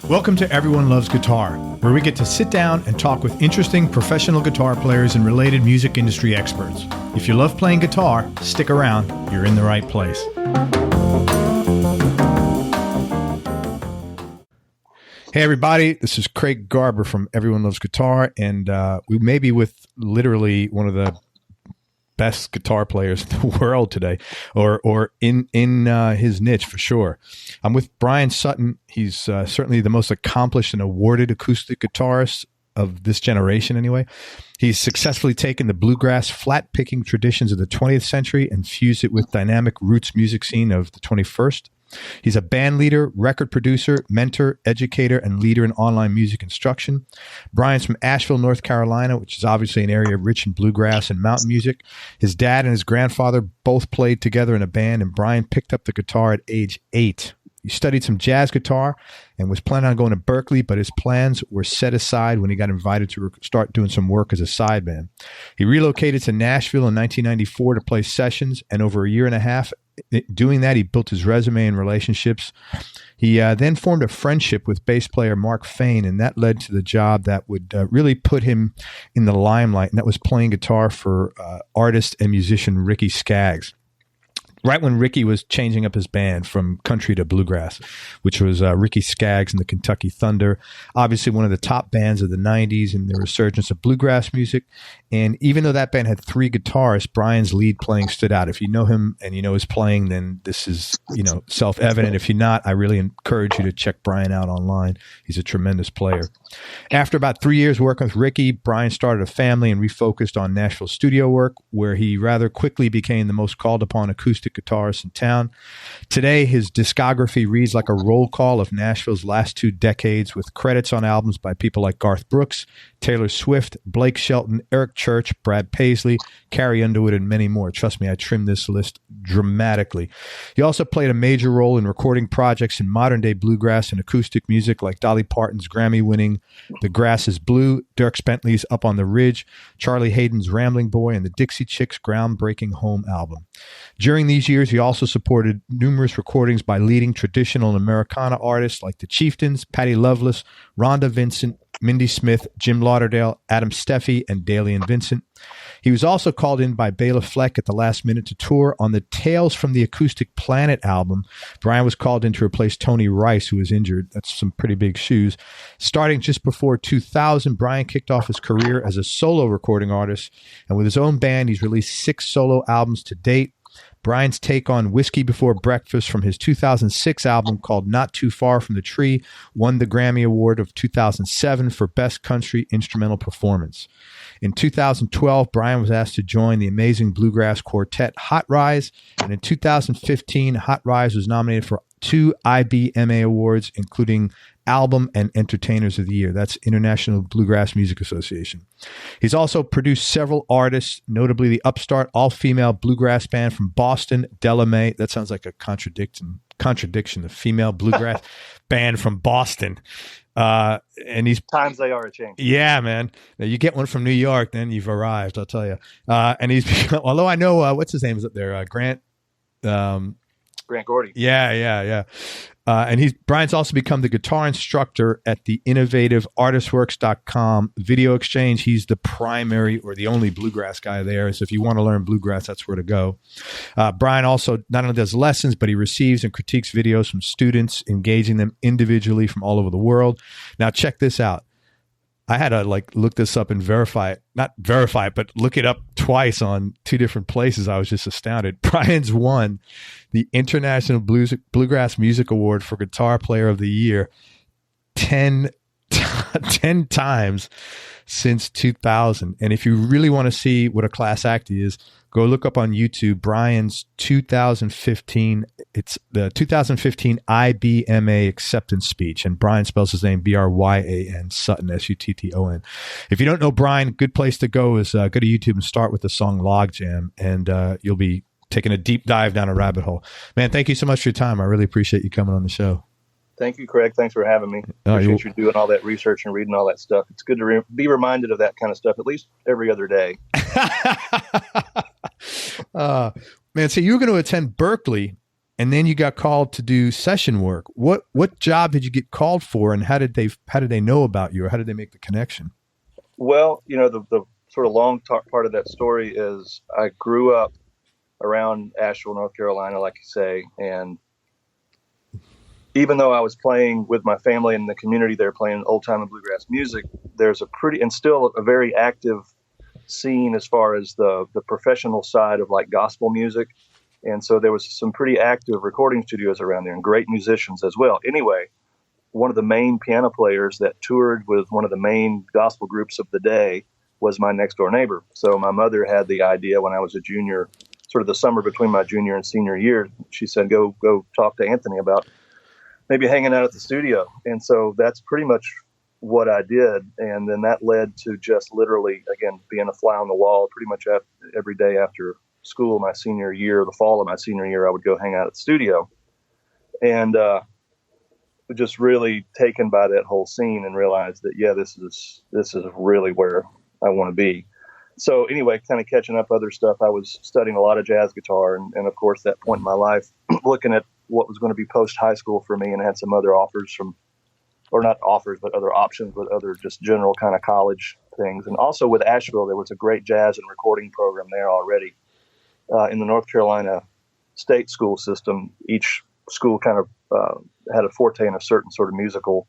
Welcome to Everyone Loves Guitar, where we get to sit down and talk with interesting professional guitar players and related music industry experts. If you love playing guitar, stick around. You're in the right place. Hey, everybody. This is Craig Garber from Everyone Loves Guitar, and we may be with literally one of the best guitar players in the world today, or in his niche for sure. I'm with Bryan Sutton. He's certainly the most accomplished and awarded acoustic guitarist of this generation anyway. He's successfully taken the bluegrass flat picking traditions of the 20th century and fused it with dynamic roots music scene of the 21st. He's a band leader, record producer, mentor, educator, and leader in online music instruction. Bryan's from Asheville, North Carolina, which is obviously an area rich in bluegrass and mountain music. His dad and his grandfather both played together in a band, and Bryan picked up the guitar at age 8. He studied some jazz guitar and was planning on going to Berkeley, but his plans were set aside when he got invited to start doing some work as a sideband. He relocated to Nashville in 1994 to play sessions, and over a year and a half doing that, he built his resume and relationships. He then formed a friendship with bass player Mark Fain, and that led to the job that would really put him in the limelight, and that was playing guitar for artist and musician Ricky Skaggs. Right when Ricky was changing up his band from country to bluegrass, which was Ricky Skaggs and the Kentucky Thunder, obviously one of the top bands of the 90s and the resurgence of bluegrass music. And even though that band had 3 guitarists, Bryan's lead playing stood out. If you know him and you know his playing, then this is, self-evident. If you're not, I really encourage you to check Bryan out online. He's a tremendous player. After about 3 years working with Ricky, Bryan started a family and refocused on Nashville studio work, where he rather quickly became the most called upon acoustic guitarist in town. Today, his discography reads like a roll call of Nashville's last 2 decades, with credits on albums by people like Garth Brooks, Taylor Swift, Blake Shelton, Eric Church, Brad Paisley, Carrie Underwood, and many more. Trust me, I trimmed this list dramatically. He also played a major role in recording projects in modern-day bluegrass and acoustic music like Dolly Parton's Grammy-winning The Grass is Blue, Dierks Bentley's Up on the Ridge, Charlie Hayden's Rambling Boy, and the Dixie Chicks' groundbreaking Home album. During these years, he also supported numerous recordings by leading traditional and Americana artists like the Chieftains, Patti Loveless, Rhonda Vincent, Mindy Smith, Jim Lauderdale, Adam Steffi, and Daly and Vincent. He was also called in by Bela Fleck at the last minute to tour on the Tales from the Acoustic Planet album. Bryan was called in to replace Tony Rice, who was injured. That's some pretty big shoes. Starting just before 2000, Bryan kicked off his career as a solo recording artist, and with his own band, he's released 6 solo albums to date. Bryan's take on Whiskey Before Breakfast from his 2006 album called Not Too Far from the Tree won the Grammy Award of 2007 for Best Country Instrumental Performance. In 2012, Bryan was asked to join the amazing bluegrass quartet Hot Rise, and in 2015, Hot Rise was nominated for 2 IBMA awards, including Album and Entertainers of the Year. That's International Bluegrass Music Association. He's also produced several artists, notably the upstart all-female bluegrass band from Boston, Della Mae. That sounds like a contradiction. The female bluegrass band from Boston. And he's times they are a change. Yeah, man. Now, you get one from New York, then you've arrived. I'll tell you. And he's become, although I know what's his name is up there, Grant. Grant Gordy. Yeah. And Bryan's also become the guitar instructor at the innovative artistworks.com video exchange. He's the primary or the only bluegrass guy there. So if you want to learn bluegrass, that's where to go. Bryan also not only does lessons, but he receives and critiques videos from students, engaging them individually from all over the world. Now check this out. I had to look this up and not verify it, but look it up twice on 2 different places. I was just astounded. Bryan's won the International Bluegrass Music Award for Guitar Player of the Year 10 times since 2000. And if you really want to see what a class act he is, go look up on YouTube Bryan's 2015. It's the 2015 IBMA acceptance speech, and Bryan spells his name Bryan, Sutton, Sutton. If you don't know Bryan, good place to go is go to YouTube and start with the song Logjam, and you'll be taking a deep dive down a rabbit hole. Man, thank you so much for your time. I really appreciate you coming on the show. Thank you, Craig. Thanks for having me. Appreciate you doing all that research and reading all that stuff. It's good to be reminded of that kind of stuff, at least every other day. Man, so you were going to attend Berkeley and then you got called to do session work. What job did you get called for, and how did they know about you, or how did they make the connection? Well, the sort of long part of that story is I grew up around Asheville, North Carolina, like you say, and even though I was playing with my family in the community there, playing old time and bluegrass music, there's still a very active scene as far as the professional side of like gospel music. And so there was some pretty active recording studios around there and great musicians as well. Anyway, one of the main piano players that toured with one of the main gospel groups of the day was my next door neighbor. So my mother had the idea when I was a junior, sort of the summer between my junior and senior year. She said, go talk to Anthony about maybe hanging out at the studio. And so that's pretty much what I did. And then that led to just literally, again, being a fly on the wall pretty much every day after school, my senior year, the fall of my senior year, I would go hang out at the studio. And just really taken by that whole scene and realized that, yeah, this is really where I want to be. So anyway, kind of catching up other stuff, I was studying a lot of jazz guitar. And of course, that point in my life, looking at what was going to be post high school for me, and had some other offers or not offers, but other options with other just general kind of college things. And also with Asheville, there was a great jazz and recording program there already. In the North Carolina state school system, each school kind of had a forte in a certain sort of musical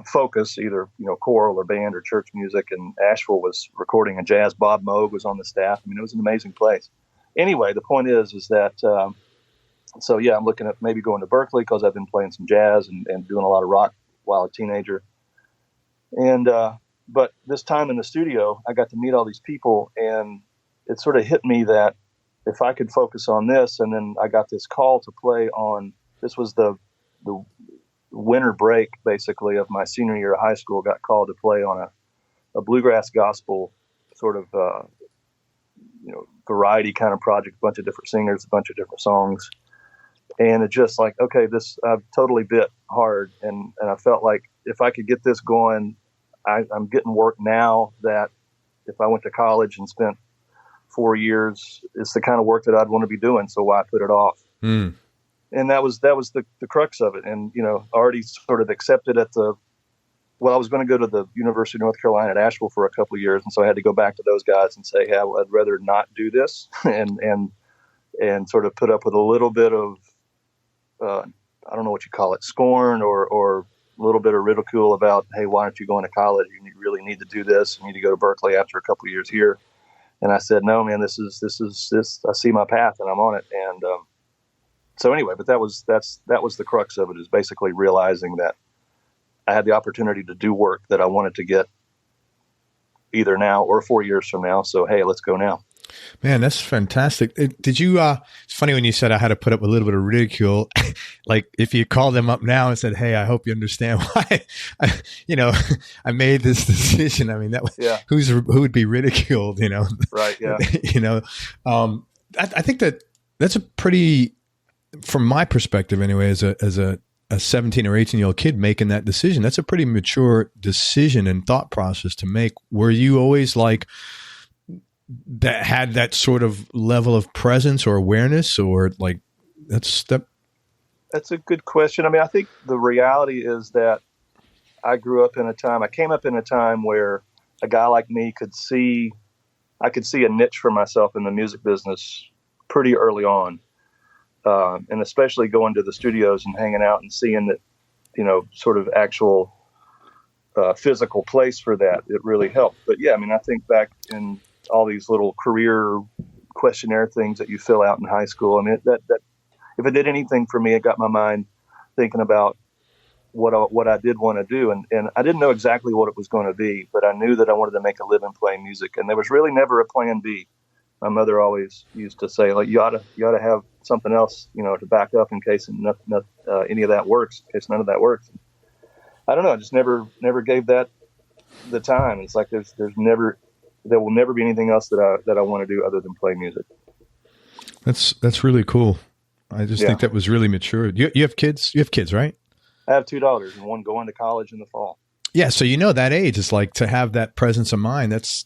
focus, either choral or band or church music. And Asheville was recording a jazz. Bob Moog was on the staff. I mean, it was an amazing place. Anyway, the point is that so yeah, I'm looking at maybe going to Berkeley because I've been playing some jazz and doing a lot of rock while a teenager. And but this time in the studio, I got to meet all these people, and it sort of hit me that if I could focus on this, and then I got this call to play on, this was the winter break, basically, of my senior year of high school, got called to play on a bluegrass gospel sort of, variety kind of project, a bunch of different singers, a bunch of different songs. And it just like, okay, I've totally bit hard. And I felt like if I could get this going, I'm getting work now that if I went to college and spent 4 years, it's the kind of work that I'd want to be doing. So why put it off? Mm. And that was the crux of it. And, already sort of accepted I was going to go to the University of North Carolina at Asheville for a couple of years. And so I had to go back to those guys and say, hey, I'd rather not do this and sort of put up with a little bit of, I don't know what you call it, scorn or a little bit of ridicule about, hey, why aren't you going to college? You really need to do this. You need to go to Berkeley after a couple of years here. And I said, no, man, this is I see my path and I'm on it. And so anyway, but that was the crux of it, is basically realizing that I had the opportunity to do work that I wanted to get either now or 4 years from now. So, hey, let's go now. Man, that's fantastic. Did you, it's funny when you said I had to put up with a little bit of ridicule, like if you called them up now and said, hey, I hope you understand why, I made this decision. I mean, that was, yeah. Who would be ridiculed, Right. Yeah. I think that's a pretty, from my perspective anyway, as a 17 or 18-year-old kid making that decision, that's a pretty mature decision and thought process to make. Were you always like, that had that sort of level of presence or awareness, or like that's a good question. I mean, I think the reality is that I came up in a time where a guy like me I could see a niche for myself in the music business pretty early on. And especially going to the studios and hanging out and seeing that, sort of actual physical place for that, it really helped. But yeah, I mean, I think back in all these little career questionnaire things that you fill out in high school. I mean, that if it did anything for me, it got my mind thinking about what I did want to do. And I didn't know exactly what it was going to be, but I knew that I wanted to make a living playing music. And there was really never a plan B. My mother always used to say, like, you ought to have something else, to back up in case any of that works, in case none of that works. I don't know. I just never gave that the time. It's like there will never be anything else that I want to do other than play music. That's really cool. I just think that was really mature. You have kids? You have kids, right? I have two daughters, and one going to college in the fall. Yeah. So, that age is like, to have that presence of mind. That's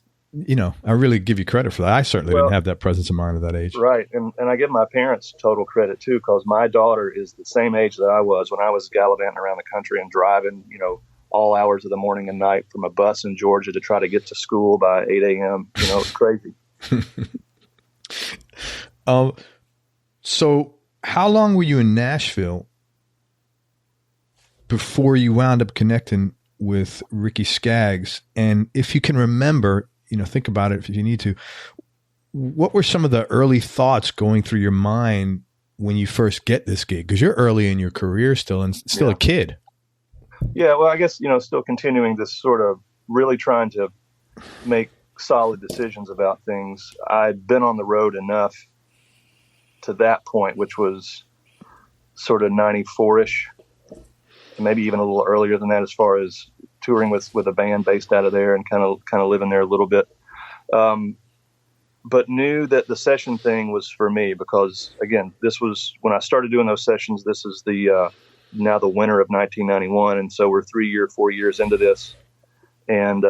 I really give you credit for that. I certainly Well, didn't have that presence of mind at that age. Right. And I give my parents total credit too, because my daughter is the same age that I was when I was gallivanting around the country and driving, all hours of the morning and night from a bus in Georgia to try to get to school by 8 a.m. It's crazy. So how long were you in Nashville before you wound up connecting with Ricky Skaggs? And if you can remember, think about it if you need to, what were some of the early thoughts going through your mind when you first get this gig? Because you're early in your career still and still a kid. Yeah, well, I guess, still continuing this sort of really trying to make solid decisions about things. I'd been on the road enough to that point, which was sort of 94-ish, maybe even a little earlier than that, as far as touring with a band based out of there and kind of living there a little bit. But knew that the session thing was for me because, again, this was when I started doing those sessions. This is now the winter of 1991. And so we're 4 years into this. And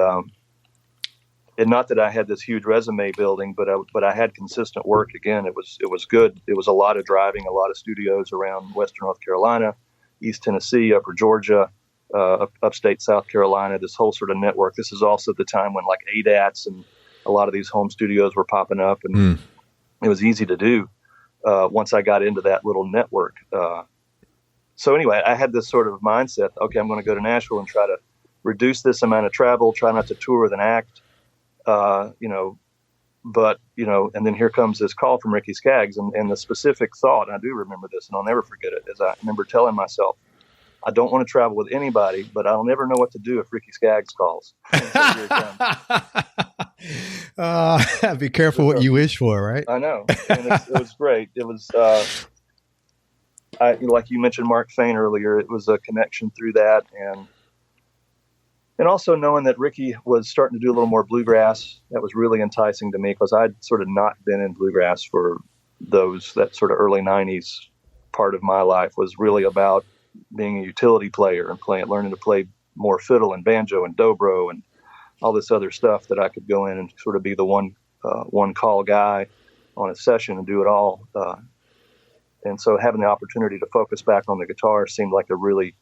not that I had this huge resume building, but I had consistent work. Again, it was good. It was a lot of driving, a lot of studios around Western North Carolina, East Tennessee, Upper Georgia, upstate South Carolina, this whole sort of network. This is also the time when like ADATs and a lot of these home studios were popping up, and it was easy to do once I got into that little network. So anyway, I had this sort of mindset, okay, I'm going to go to Nashville and try to reduce this amount of travel, try not to tour with an act, and then here comes this call from Ricky Skaggs, and the specific thought, and I do remember this, and I'll never forget it, is I remember telling myself, I don't want to travel with anybody, but I'll never know what to do if Ricky Skaggs calls. Be careful what you wish for, right? I know. And it was great. It was, like you mentioned Mark Fain earlier, it was a connection through that. And also knowing that Ricky was starting to do a little more bluegrass, that was really enticing to me because I'd sort of not been in bluegrass for that sort of early 90s part of my life was really about being a utility player and learning to play more fiddle and banjo and dobro and all this other stuff that I could go in and sort of be the one call guy on a session and do it all. And so having the opportunity to focus back on the guitar seemed like a really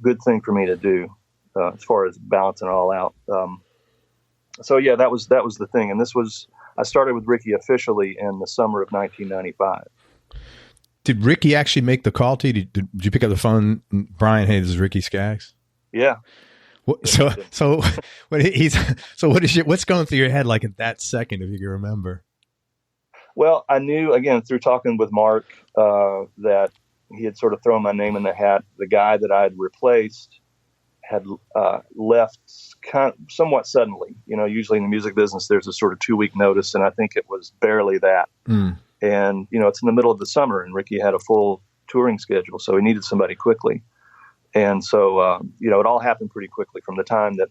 good thing for me to do as far as balancing it all out. So yeah, that was the thing. And I started with Ricky officially in the summer of 1995. Did Ricky actually make the call to you? Did you pick up the phone, Brian? Hey, this is Ricky Skaggs. Yeah. What's going through your head like at that second, if you can remember? Well, I knew again through talking with Mark that he had sort of thrown my name in the hat. The guy that I had replaced had left somewhat suddenly. Usually in the music business, there's a sort of 2-week notice, and I think it was barely that. And, it's in the middle of the summer, and Ricky had a full touring schedule, so he needed somebody quickly. And so, it all happened pretty quickly from the time that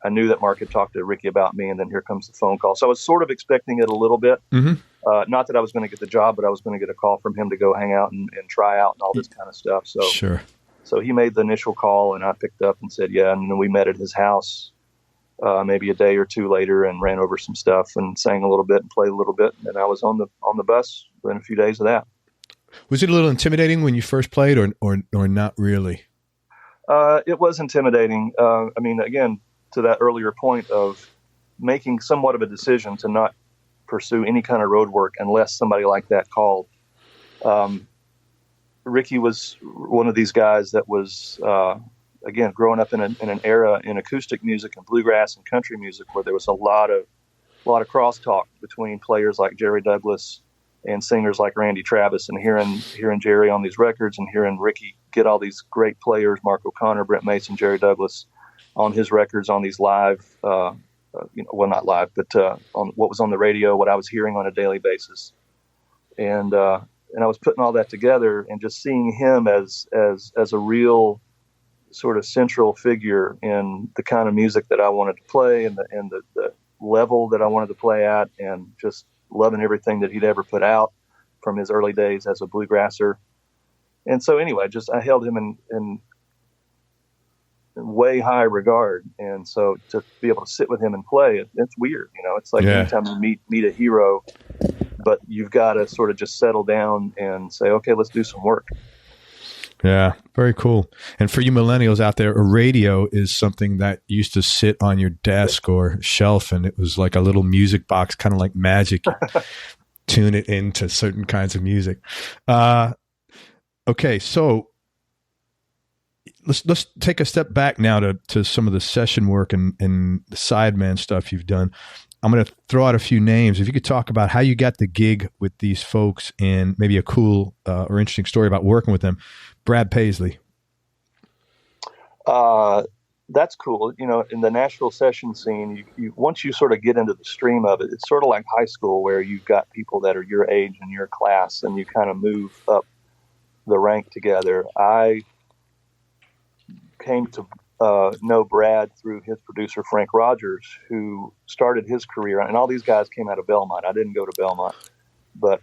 I knew that Mark had talked to Ricky about me, and then here comes the phone call. So I was sort of expecting it a little bit. Not that I was going to get the job, but I was going to get a call from him to go hang out and try out and all this kind of stuff. So, sure. So he made the initial call, and I picked up and said, yeah. And then we met at his house maybe a day or two later and ran over some stuff and sang a little bit and played a little bit. And I was on the bus within a few days of that. Was it a little intimidating when you first played or not really? It was intimidating. Again, to that earlier point of making somewhat of a decision to not pursue any kind of road work unless somebody like that called. Ricky was one of these guys that was, again, growing up in an era in acoustic music and bluegrass and country music where there was a lot of crosstalk between players like Jerry Douglas and singers like Randy Travis, and hearing Jerry on these records and hearing Ricky get all these great players, Mark O'Connor, Brent Mason, Jerry Douglas, on his records on these live, not live, but on what was on the radio, what I was hearing on a daily basis. And I was putting all that together and just seeing him as a real sort of central figure in the kind of music that I wanted to play and the level that I wanted to play at, and just loving everything that he'd ever put out from his early days as a bluegrasser. And so anyway, I held him in way high regard. And so to be able to sit with him and play, it's weird. It's like anytime you meet a hero, but you've got to sort of just settle down and say, okay, let's do some work. Yeah, very cool. And for you millennials out there, a radio is something that used to sit on your desk or shelf, and it was like a little music box, kind of like magic. Tune it into certain kinds of music. Okay, so let's take a step back now to some of the session work and the sideman stuff you've done. I'm going to throw out a few names. If you could talk about how you got the gig with these folks and maybe a cool or interesting story about working with them. Brad Paisley. That's cool. In the Nashville session scene, you once you sort of get into the stream of it, it's sort of like high school where you've got people that are your age and your class, and you kind of move up the rank together. I came to know Brad through his producer, Frank Rogers, who started his career. And all these guys came out of Belmont. I didn't go to Belmont, but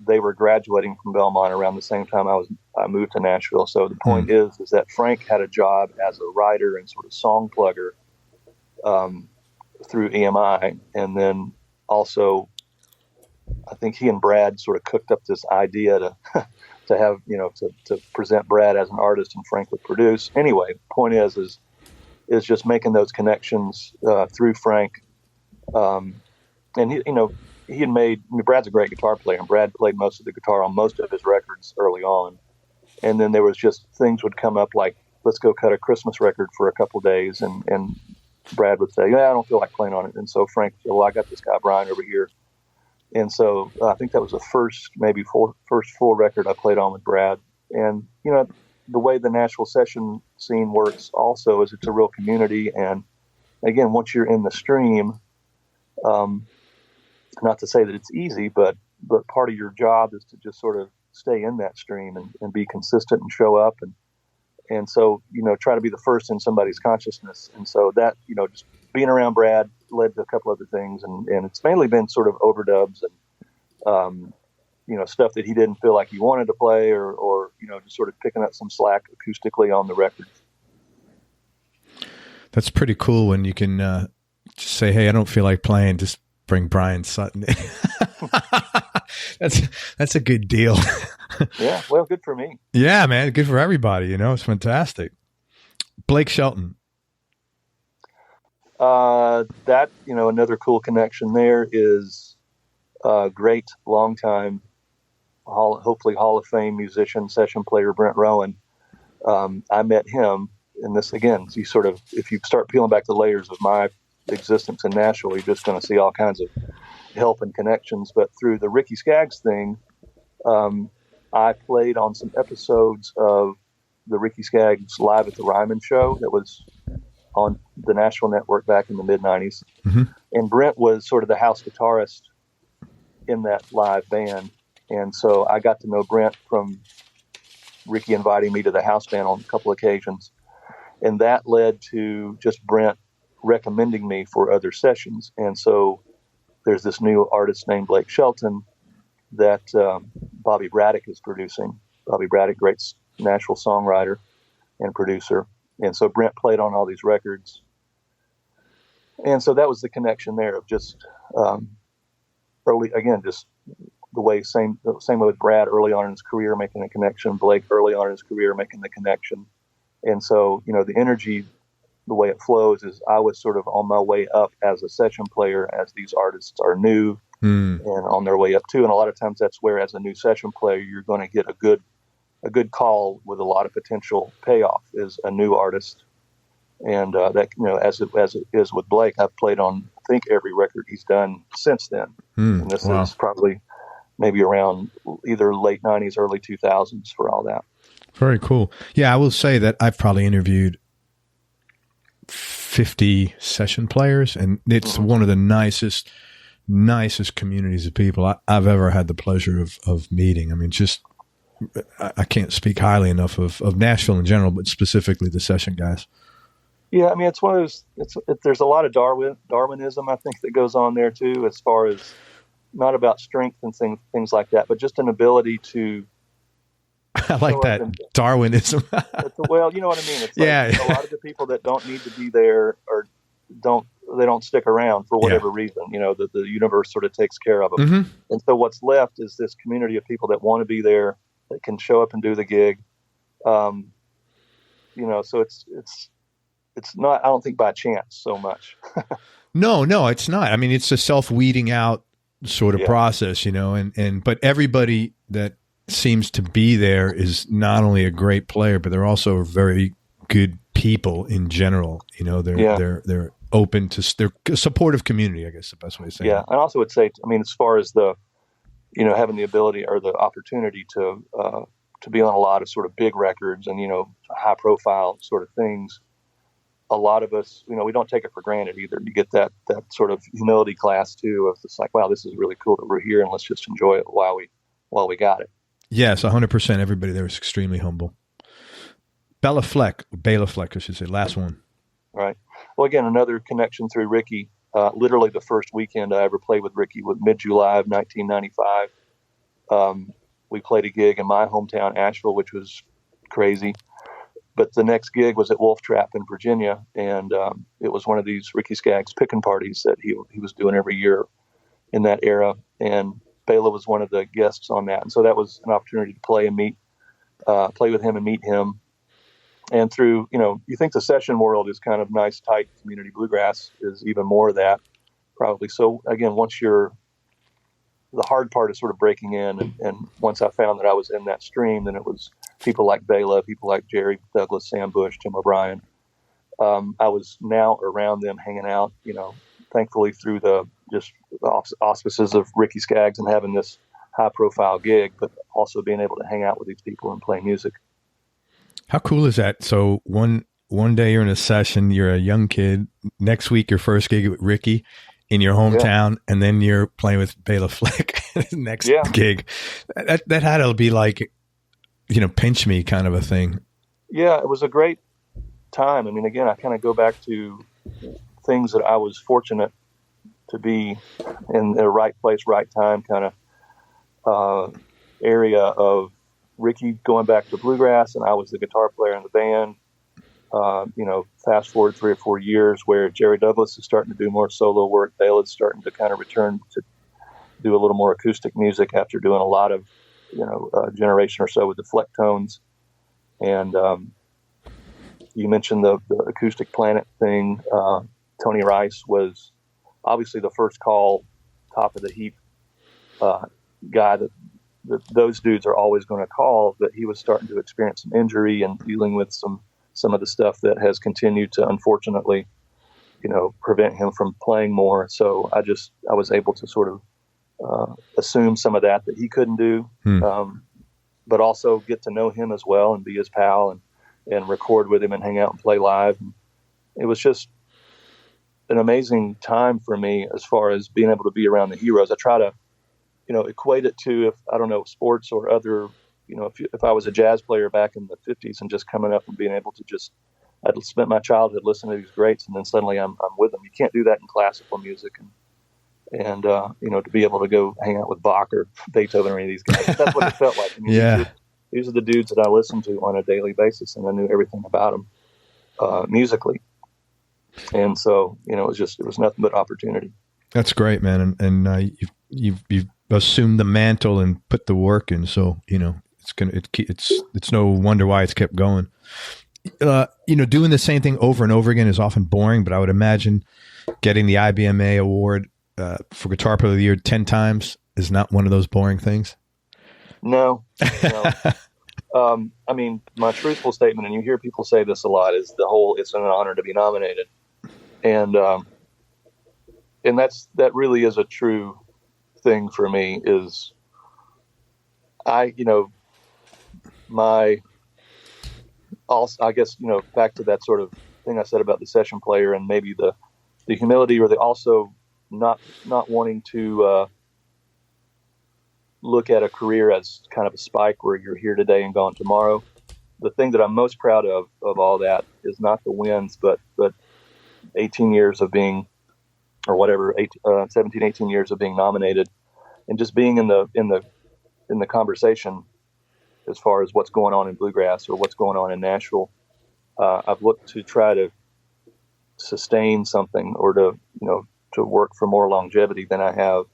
they were graduating from Belmont around the same time I moved to Nashville. So the point is that Frank had a job as a writer and sort of song plugger through EMI. And then also, I think he and Brad sort of cooked up this idea to have, to present Brad as an artist and Frank would produce. Anyway, point is just making those connections through Frank. And he had Brad's a great guitar player, and Brad played most of the guitar on most of his records early on. And then there was just things would come up like, let's go cut a Christmas record for a couple of days. And Brad would say, yeah, I don't feel like playing on it. And so Frank said, well, I got this guy, Brian, over here. And so I think that was the first full record I played on with Brad. And, the way the Nashville session scene works also is it's a real community. And again, once you're in the stream, not to say that it's easy, but part of your job is to just sort of stay in that stream and be consistent and show up. And so, try to be the first in somebody's consciousness. And so that, just being around Brad led to a couple other things. And it's mainly been sort of overdubs and, stuff that he didn't feel like he wanted to play or just sort of picking up some slack acoustically on the record. That's pretty cool when you can just say, hey, I don't feel like playing. Just bring Bryan Sutton in. That's a good deal. Yeah, well, good for me. Yeah, man, good for everybody. It's fantastic. Blake Shelton. That another cool connection there is a great longtime, hopefully Hall of Fame musician, session player Brent Rowan. I met him, and this again, you sort of, if you start peeling back the layers of my existence in Nashville, you're just going to see all kinds of help and connections. But through the Ricky Skaggs thing, I played on some episodes of the Ricky Skaggs Live at the Ryman show that was on the Nashville network back in the mid-90s. Mm-hmm. And Brent was sort of the house guitarist in that live band. And so I got to know Brent from Ricky inviting me to the house band on a couple occasions. And that led to just Brent recommending me for other sessions. And so there's this new artist named Blake Shelton that Bobby Braddock is producing. Bobby Braddock, great Nashville songwriter and producer. And so Brent played on all these records. And so that was the connection there of just early, again, just the way, same way with Brad early on in his career, making a connection, Blake early on in his career, making the connection. And so, the energy, the way it flows is I was sort of on my way up as a session player as these artists are new and on their way up too. And a lot of times that's where, as a new session player, you're going to get a good call with a lot of potential payoff is a new artist. And that, as it is with Blake, I've played on, I think, every record he's done since then. And this is probably maybe around either late 90s, early 2000s for all that. Very cool. Yeah, I will say that I've probably interviewed 50 session players, and it's one of the nicest communities of people I've ever had the pleasure of meeting. I mean, just I can't speak highly enough of Nashville in general, but specifically the session guys. Yeah, I mean, it's one of those. There's a lot of Darwinism, I think, that goes on there too, as far as not about strength and things like that, but just an ability to I like that Darwinism. Well, you know what I mean? It's yeah. like a lot of the people that don't need to be there or don't stick around for whatever reason, the universe sort of takes care of them. Mm-hmm. And so what's left is this community of people that want to be there, that can show up and do the gig. So it's not, I don't think by chance so much. No, it's not. I mean, it's a self-weeding out sort of process, but everybody that seems to be there is not only a great player, but they're also very good people in general. They're open to, they're a supportive community, I guess the best way to say it. Yeah. I also would say, as far as the, having the ability or the opportunity to be on a lot of sort of big records and, high profile sort of things, a lot of us, we don't take it for granted either. You get that sort of humility class too, of it's like, wow, this is really cool that we're here and let's just enjoy it while we got it. Yes, 100%. Everybody there is extremely humble. Bela Fleck, I should say, last one. Right. Well, again, another connection through Ricky. Literally the first weekend I ever played with Ricky was mid-July of 1995. We played a gig in my hometown, Asheville, which was crazy. But the next gig was at Wolf Trap in Virginia, and it was one of these Ricky Skaggs picking parties that he was doing every year in that era. And Bela was one of the guests on that. And so that was an opportunity to play with him and meet him. And through, you think the session world is kind of nice, tight community. Bluegrass is even more of that, probably. So again, the hard part is sort of breaking in. And once I found that I was in that stream, then it was people like Bela, people like Jerry Douglas, Sam Bush, Tim O'Brien. I was now around them hanging out, thankfully through the auspices of Ricky Skaggs and having this high profile gig, but also being able to hang out with these people and play music. How cool is that? So one day you're in a session, you're a young kid. Next week, your first gig with Ricky in your hometown, and then you're playing with Bela Fleck next gig. That had to be like, pinch me kind of a thing. Yeah, it was a great time. I mean, again, I kind of go back to things that I was fortunate to be in the right place, right time kind of area of Ricky going back to Bluegrass, and I was the guitar player in the band. Fast forward 3 or 4 years where Jerry Douglas is starting to do more solo work. Bela's starting to kind of return to do a little more acoustic music after doing a lot of, a generation or so with the Fleck tones. And you mentioned the Acoustic Planet thing. Tony Rice was obviously the first call, top of the heap guy that those dudes are always going to call, but he was starting to experience some injury and dealing with some of the stuff that has continued to, unfortunately, prevent him from playing more. So I was able to sort of assume some of that he couldn't do, but also get to know him as well and be his pal and record with him and hang out and play live. And it was just an amazing time for me as far as being able to be around the heroes. I try to, equate it to, sports or other, if I was a jazz player back in the 50s and just coming up and being able to I'd spent my childhood listening to these greats, and then suddenly I'm with them. You can't do that in classical music. And to be able to go hang out with Bach or Beethoven or any of these guys, that's what it felt like. I mean, these are the dudes that I listened to on a daily basis, and I knew everything about them musically. And so, it was nothing but opportunity. That's great, man. And you've assumed the mantle and put the work in. So, it's no wonder why it's kept going. Doing the same thing over and over again is often boring, but I would imagine getting the IBMA award for Guitar Player of the Year 10 times is not one of those boring things. No. I mean, my truthful statement, and you hear people say this a lot, is it's an honor to be nominated. And that really is a true thing for me. Is I guess, back to that sort of thing I said about the session player and maybe the humility or the also not wanting to look at a career as kind of a spike where you're here today and gone tomorrow. The thing that I'm most proud of all that is not the wins, but 18 years of being, or whatever, 17, 18 years of being nominated and just being in the conversation as far as what's going on in bluegrass or what's going on in Nashville. I've looked to try to sustain something or to work for more longevity than I have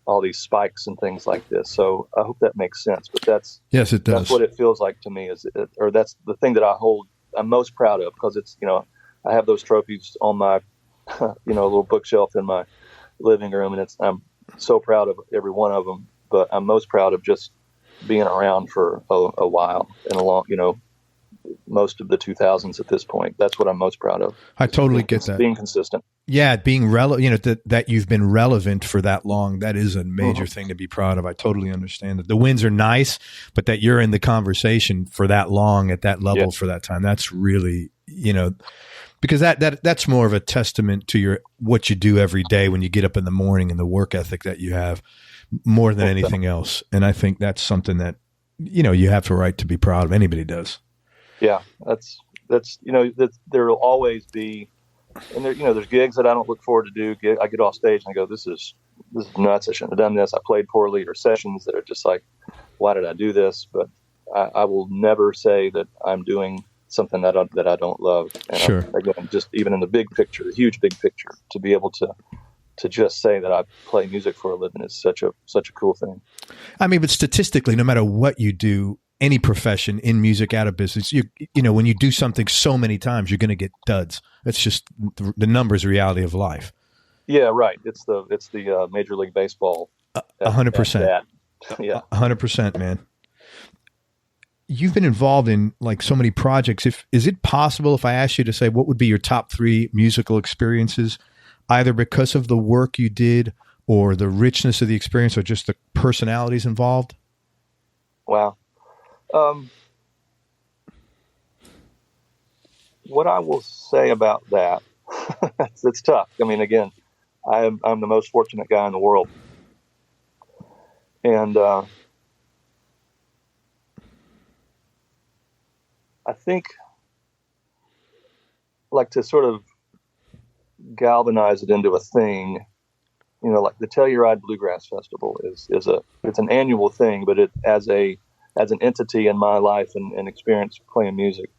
all these spikes and things like this. So I hope that makes sense. But yes, it does. That's what it feels like to me, or that's the thing that I'm most proud of, because it's, I have those trophies on my, little bookshelf in my living room, and I'm so proud of every one of them. But I'm most proud of just being around for a while and most of the 2000s at this point. That's what I'm most proud of. I totally get that. Being consistent. Yeah, being relevant, that you've been relevant for that long, that is a major thing to be proud of. I totally understand that. The wins are nice, but that you're in the conversation for that long at that level for that time, that's really, because that's more of a testament to what you do every day when you get up in the morning and the work ethic that you have more than anything else. And I think that's something that, you have the right to be proud of. Anybody does. Yeah, that's there will always be, and there's gigs that I don't look forward to do. I get off stage and I go, this is nuts. I shouldn't have done this. I played poorly, or sessions that are just like, why did I do this? But I will never say that I'm doing something that I don't love. And sure. Again, just even in the big picture, the huge big picture, to be able to just say that I play music for a living is such a cool thing. I mean, but statistically, no matter what you do, any profession, in music, out of business, when you do something so many times, you're going to get duds. It's just the numbers reality of life. Yeah, right. It's the Major League Baseball. 100%. Yeah, 100%, man. You've been involved in like so many projects. Is it possible if I asked you to say what would be your top 3 musical experiences, either because of the work you did or the richness of the experience or just the personalities involved? Wow. What I will say about that, it's tough. I mean, again, I'm the most fortunate guy in the world. And I think, like, to sort of galvanize it into a thing, like the Telluride Bluegrass Festival it's an annual thing, but it as an entity in my life and experience playing music,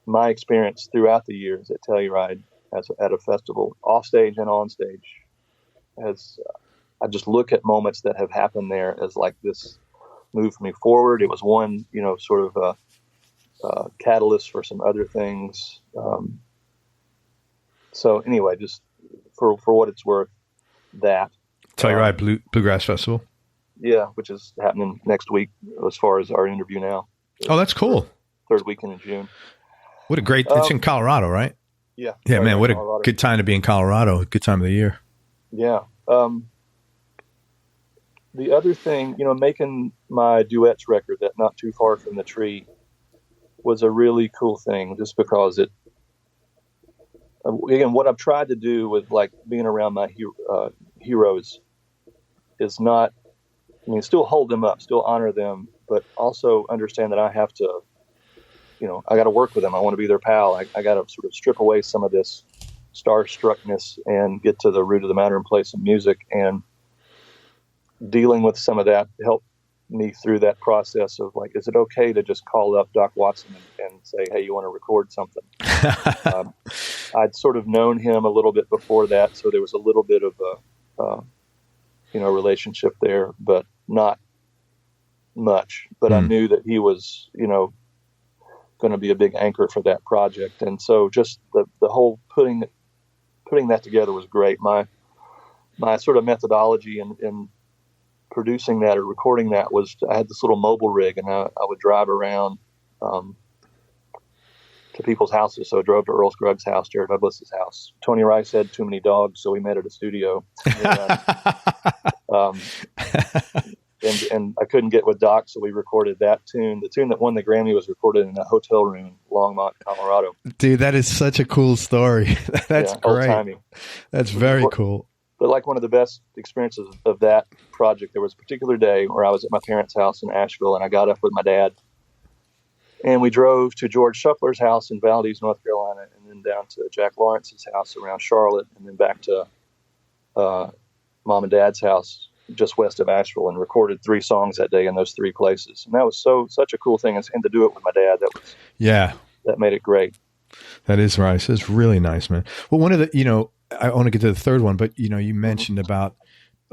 my experience throughout the years at Telluride at a festival, off stage and on stage, I just look at moments that have happened there as like this moved me forward. It was one, sort of a catalyst for some other things. So anyway, just for what it's worth, that Telluride Bluegrass Festival. Yeah, which is happening next week as far as our interview now. Oh, that's cool. Third weekend in June. What a great, it's in Colorado, right? Yeah. Yeah, man, what Colorado. A good time to be in Colorado. Good time of the year. Yeah. The other thing, making my duets record, that Not Too Far from the Tree, was a really cool thing, just because again, what I've tried to do with like being around my heroes is not, still hold them up, still honor them, but also understand that I have to, I got to work with them. I want to be their pal. I got to sort of strip away some of this starstruckness and get to the root of the matter and play some music. And dealing with some of that helped me through that process of like, is it okay to just call up Doc Watson and say, hey, you want to record something? I'd sort of known him a little bit before that, so there was a little bit of a relationship there, but not much. But I knew that he was, going to be a big anchor for that project. And so just the whole putting that together was great. My sort of methodology in producing that or recording that was, I had this little mobile rig, and I would drive around to people's houses. So I drove to Earl Scruggs' house, Jared Douglas's house. Tony Rice had too many dogs, so we met at a studio. And I couldn't get with Doc, so we recorded that tune. The tune that won the Grammy was recorded in a hotel room in Longmont, Colorado. Dude, that is such a cool story. That's great. Old-timey. That's very cool. But like one of the best experiences of that project, there was a particular day where I was at my parents' house in Asheville, and I got up with my dad, and we drove to George Shuffler's house in Valdez, North Carolina, and then down to Jack Lawrence's house around Charlotte, and then back to Mom and Dad's house just west of Asheville, and recorded 3 songs that day in those 3 places. And that was such a cool thing. And to do it with my dad, that made it great. That is right. It's really nice, man. Well, one of the, I want to get to the third one, but you mentioned about,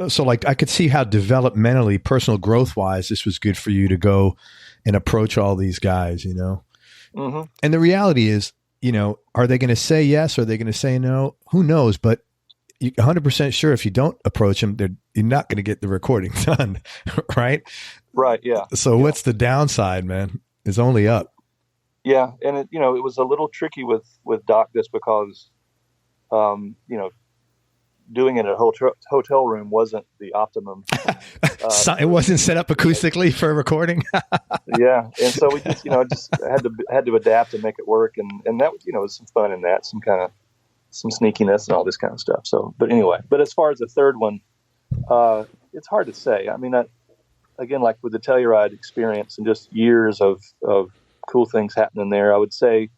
so like I could see how developmentally, personal growth wise, this was good for you to go and approach all these guys, Mm-hmm. And the reality is, are they going to say yes? Or are they going to say no? Who knows? But you're 100% sure if you don't approach them, you're not going to get the recording done. Right. Right. Yeah. So what's the downside, man? It's only up. Yeah. And it was a little tricky with Doc just because, doing it at a hotel room wasn't the optimum. It wasn't set up acoustically for a recording. Yeah. And so we just, just had to adapt and make it work. And that, was some fun in that, some sneakiness and all this kind of stuff. So, but anyway, as far as the third one, it's hard to say. I mean, again, like with the Telluride experience and just years of cool things happening there, I would say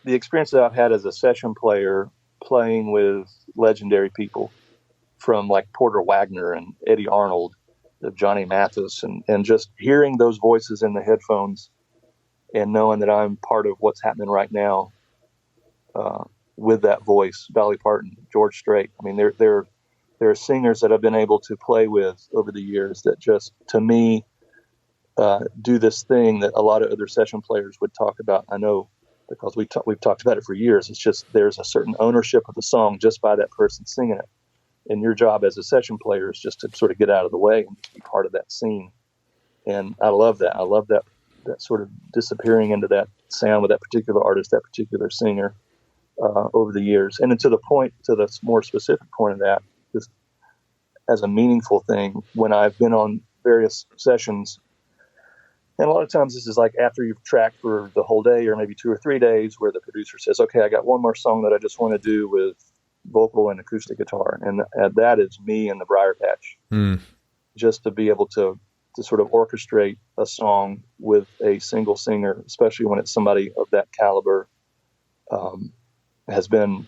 the experience that I've had as a session player playing with legendary people from like Porter Wagner and Eddie Arnold, Johnny Mathis, and just hearing those voices in the headphones and knowing that I'm part of what's happening right now with that voice, Dolly Parton, George Strait. I mean, there are singers that I've been able to play with over the years that just, to me, do this thing that a lot of other session players would talk about. I know, because we've talked about it for years. It's just there's a certain ownership of the song just by that person singing it. And your job as a session player is just to sort of get out of the way and be part of that scene. And I love that. I love that sort of disappearing into that sound with that particular artist, that particular singer over the years. And then to the more specific point of that, just as a meaningful thing, when I've been on various sessions, and a lot of times this is like after you've tracked for the whole day or maybe 2 or 3 days, where the producer says, okay, I got one more song that I just want to do with vocal and acoustic guitar. And that is me and the Briar Patch. Just to be able to sort of orchestrate a song with a single singer, especially when it's somebody of that caliber, has been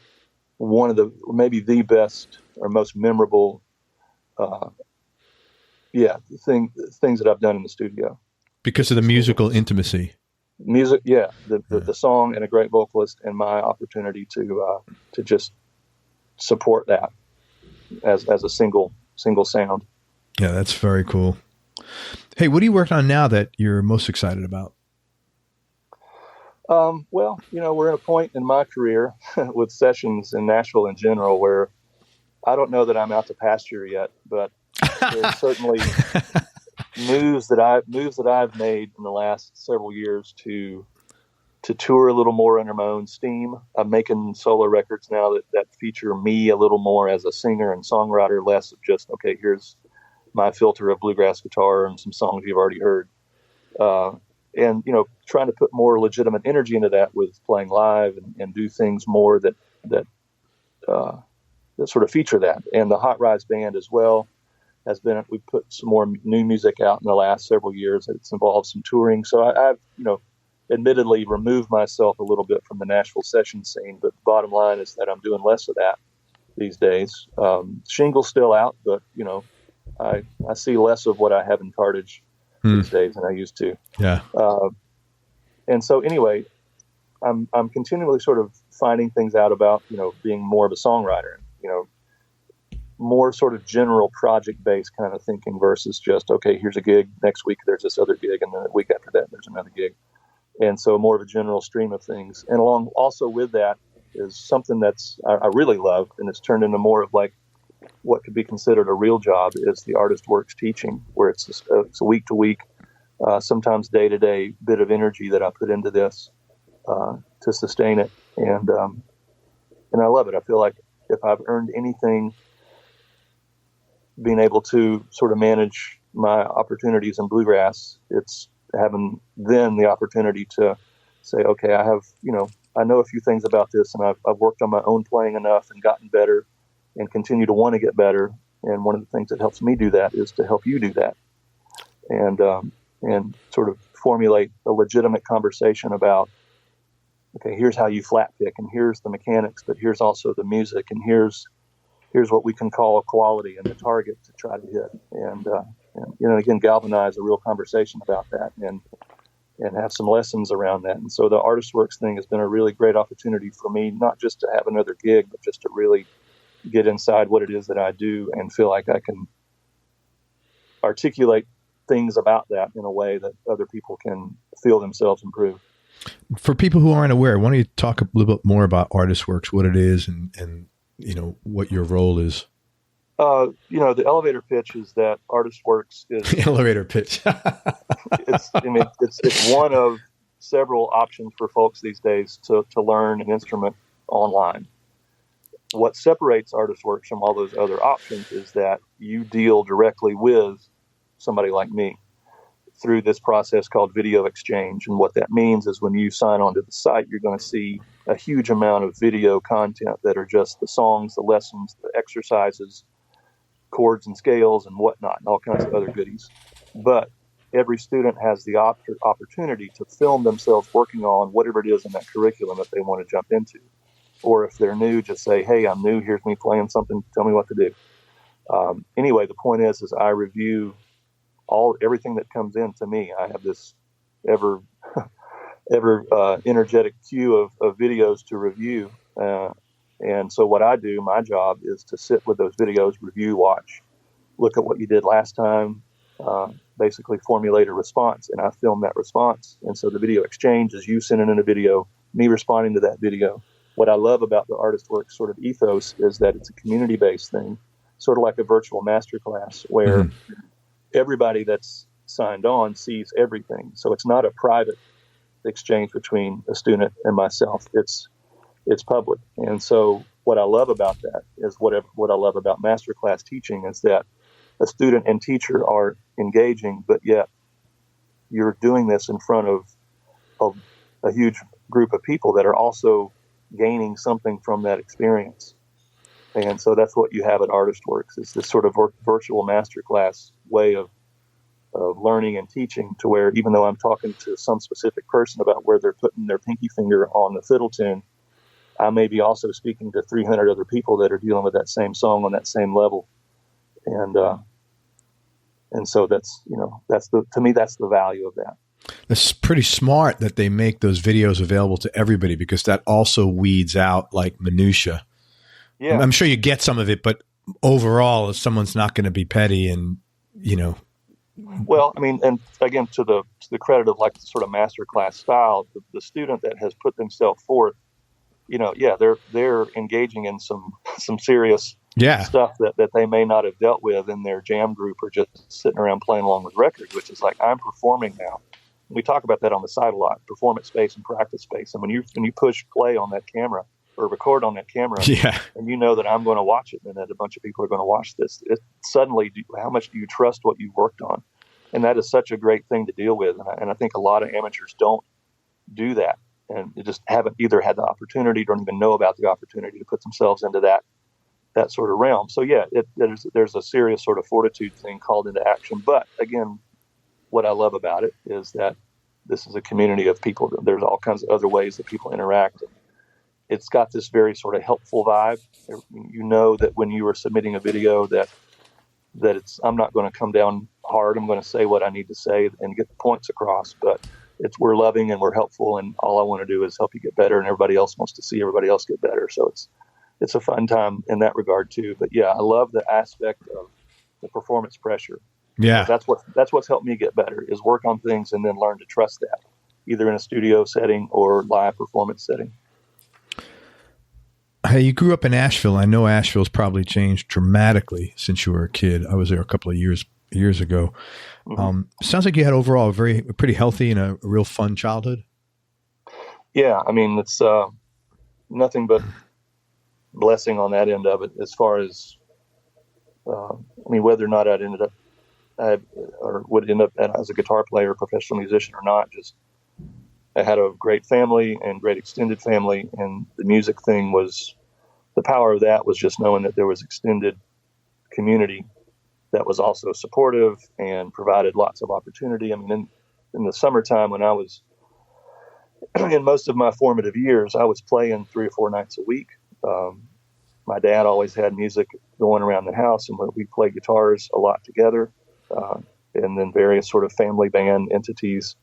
one of maybe the best or most memorable things that I've done in the studio. Because of the musical intimacy. Music, yeah. The song and a great vocalist, and my opportunity to just support that as a single sound. Yeah, that's very cool. Hey, what are you working on now that you're most excited about? Well, we're at a point in my career with sessions in Nashville in general where I don't know that I'm out to pasture yet, but there's certainly moves that I've made in the last several years to tour a little more under my own steam. I'm making solo records now that feature me a little more as a singer and songwriter, less of just, okay, here's my filter of bluegrass guitar and some songs you've already heard. And, trying to put more legitimate energy into that with playing live and do things more that sort of feature that. And the Hot Rides Band as well we put some more new music out in the last several years. It's involved some touring. So I've, admittedly removed myself a little bit from the Nashville session scene, but the bottom line is that I'm doing less of that these days. Shingle's still out, but I see less of what I have in cartage these days than I used to. Yeah. And so anyway, I'm continually sort of finding things out about, being more of a songwriter, more sort of general project-based kind of thinking versus just, okay, here's a gig, next week there's this other gig, and then the week after that there's another gig. And so more of a general stream of things. And along also with that is something that's I really love, and it's turned into more of like what could be considered a real job, is the Artist Works teaching, where it's a week-to-week, sometimes day-to-day bit of energy that I put into this to sustain it. And I love it. I feel like if I've earned anything being able to sort of manage my opportunities in bluegrass, it's having then the opportunity to say, okay, I have, I know a few things about this, and I've worked on my own playing enough and gotten better and continue to want to get better. And one of the things that helps me do that is to help you do that. And sort of formulate a legitimate conversation about, okay, here's how you flat pick, and here's the mechanics, but here's also the music, and here's here's what we can call a quality and the target to try to hit. And again, galvanize a real conversation about that and have some lessons around that. And so the Artist Works thing has been a really great opportunity for me, not just to have another gig, but just to really get inside what it is that I do and feel like I can articulate things about that in a way that other people can feel themselves improve. For people who aren't aware, why don't you talk a little bit more about Artist Works, what it is, and what your role is? The elevator pitch is that Artist Works is elevator pitch. It's one of several options for folks these days to learn an instrument online. What separates Artist Works from all those other options is that you deal directly with somebody like me through this process called video exchange. And what that means is when you sign onto the site, you're going to see a huge amount of video content that are just the songs, the lessons, the exercises, chords and scales and whatnot, and all kinds of other goodies. But every student has the opportunity to film themselves working on whatever it is in that curriculum that they want to jump into. Or if they're new, just say, hey, I'm new, here's me playing something, tell me what to do. Anyway, the point is I review everything that comes in to me. I have this ever energetic queue of videos to review. And so what I do, my job is to sit with those videos, review, watch, look at what you did last time, basically formulate a response, and I film that response. And so the video exchange is you sending in a video, me responding to that video. What I love about the Artist Works sort of ethos is that it's a community-based thing, sort of like a virtual masterclass where everybody that's signed on sees everything. So it's not a private exchange between a student and myself. It's public. And so what I love about that is what I love about masterclass teaching is that a student and teacher are engaging, but yet you're doing this in front of a huge group of people that are also gaining something from that experience. And so that's what you have at Artist Works. It's this sort of virtual masterclass way of learning and teaching, to where even though I'm talking to some specific person about where they're putting their pinky finger on the fiddle tune, I may be also speaking to 300 other people that are dealing with that same song on that same level. And so that's to me, that's the value of that. It's pretty smart that they make those videos available to everybody, because that also weeds out like minutia. Yeah. I'm sure you get some of it, but overall, if someone's not going to be petty and, Well, I mean, and again, to the credit of like the sort of masterclass style, the student that has put themselves forth, they're engaging in some serious stuff that they may not have dealt with in their jam group or just sitting around playing along with records, which is like, I'm performing now. We talk about that on the site a lot, performance space and practice space. And when you push play on that camera or record on that camera, and you know that I'm going to watch it and that a bunch of people are going to watch this, suddenly, how much do you trust what you've worked on? And that is such a great thing to deal with. And I think a lot of amateurs don't do that, and they just haven't either had the opportunity, don't even know about the opportunity to put themselves into that sort of realm. So there's a serious sort of fortitude thing called into action. But again, what I love about it is that this is a community of people. There's all kinds of other ways that people interact. It's got this very sort of helpful vibe. You know that when you are submitting a video that I'm not going to come down hard. I'm going to say what I need to say and get the points across, but we're loving and we're helpful, and all I want to do is help you get better, and everybody else wants to see everybody else get better. So it's a fun time in that regard too. But yeah, I love the aspect of the performance pressure. Yeah. That's what's helped me get better, is work on things and then learn to trust that, either in a studio setting or live performance setting. Hey, you grew up in Asheville. I know Asheville's probably changed dramatically since you were a kid. I was there a couple of years ago. Mm-hmm. Sounds like you had overall a pretty healthy and a real fun childhood. Yeah, I mean, it's nothing but blessing on that end of it. As far as, whether or not would end up as a guitar player, professional musician or not, just I had a great family and great extended family, and the music thing was, the power of that was just knowing that there was extended community that was also supportive and provided lots of opportunity. I mean, in the summertime when I was in most of my formative years, I was playing 3 or 4 nights a week. my dad always had music going around the house, and we played guitars a lot together, and then various sort of family band entities.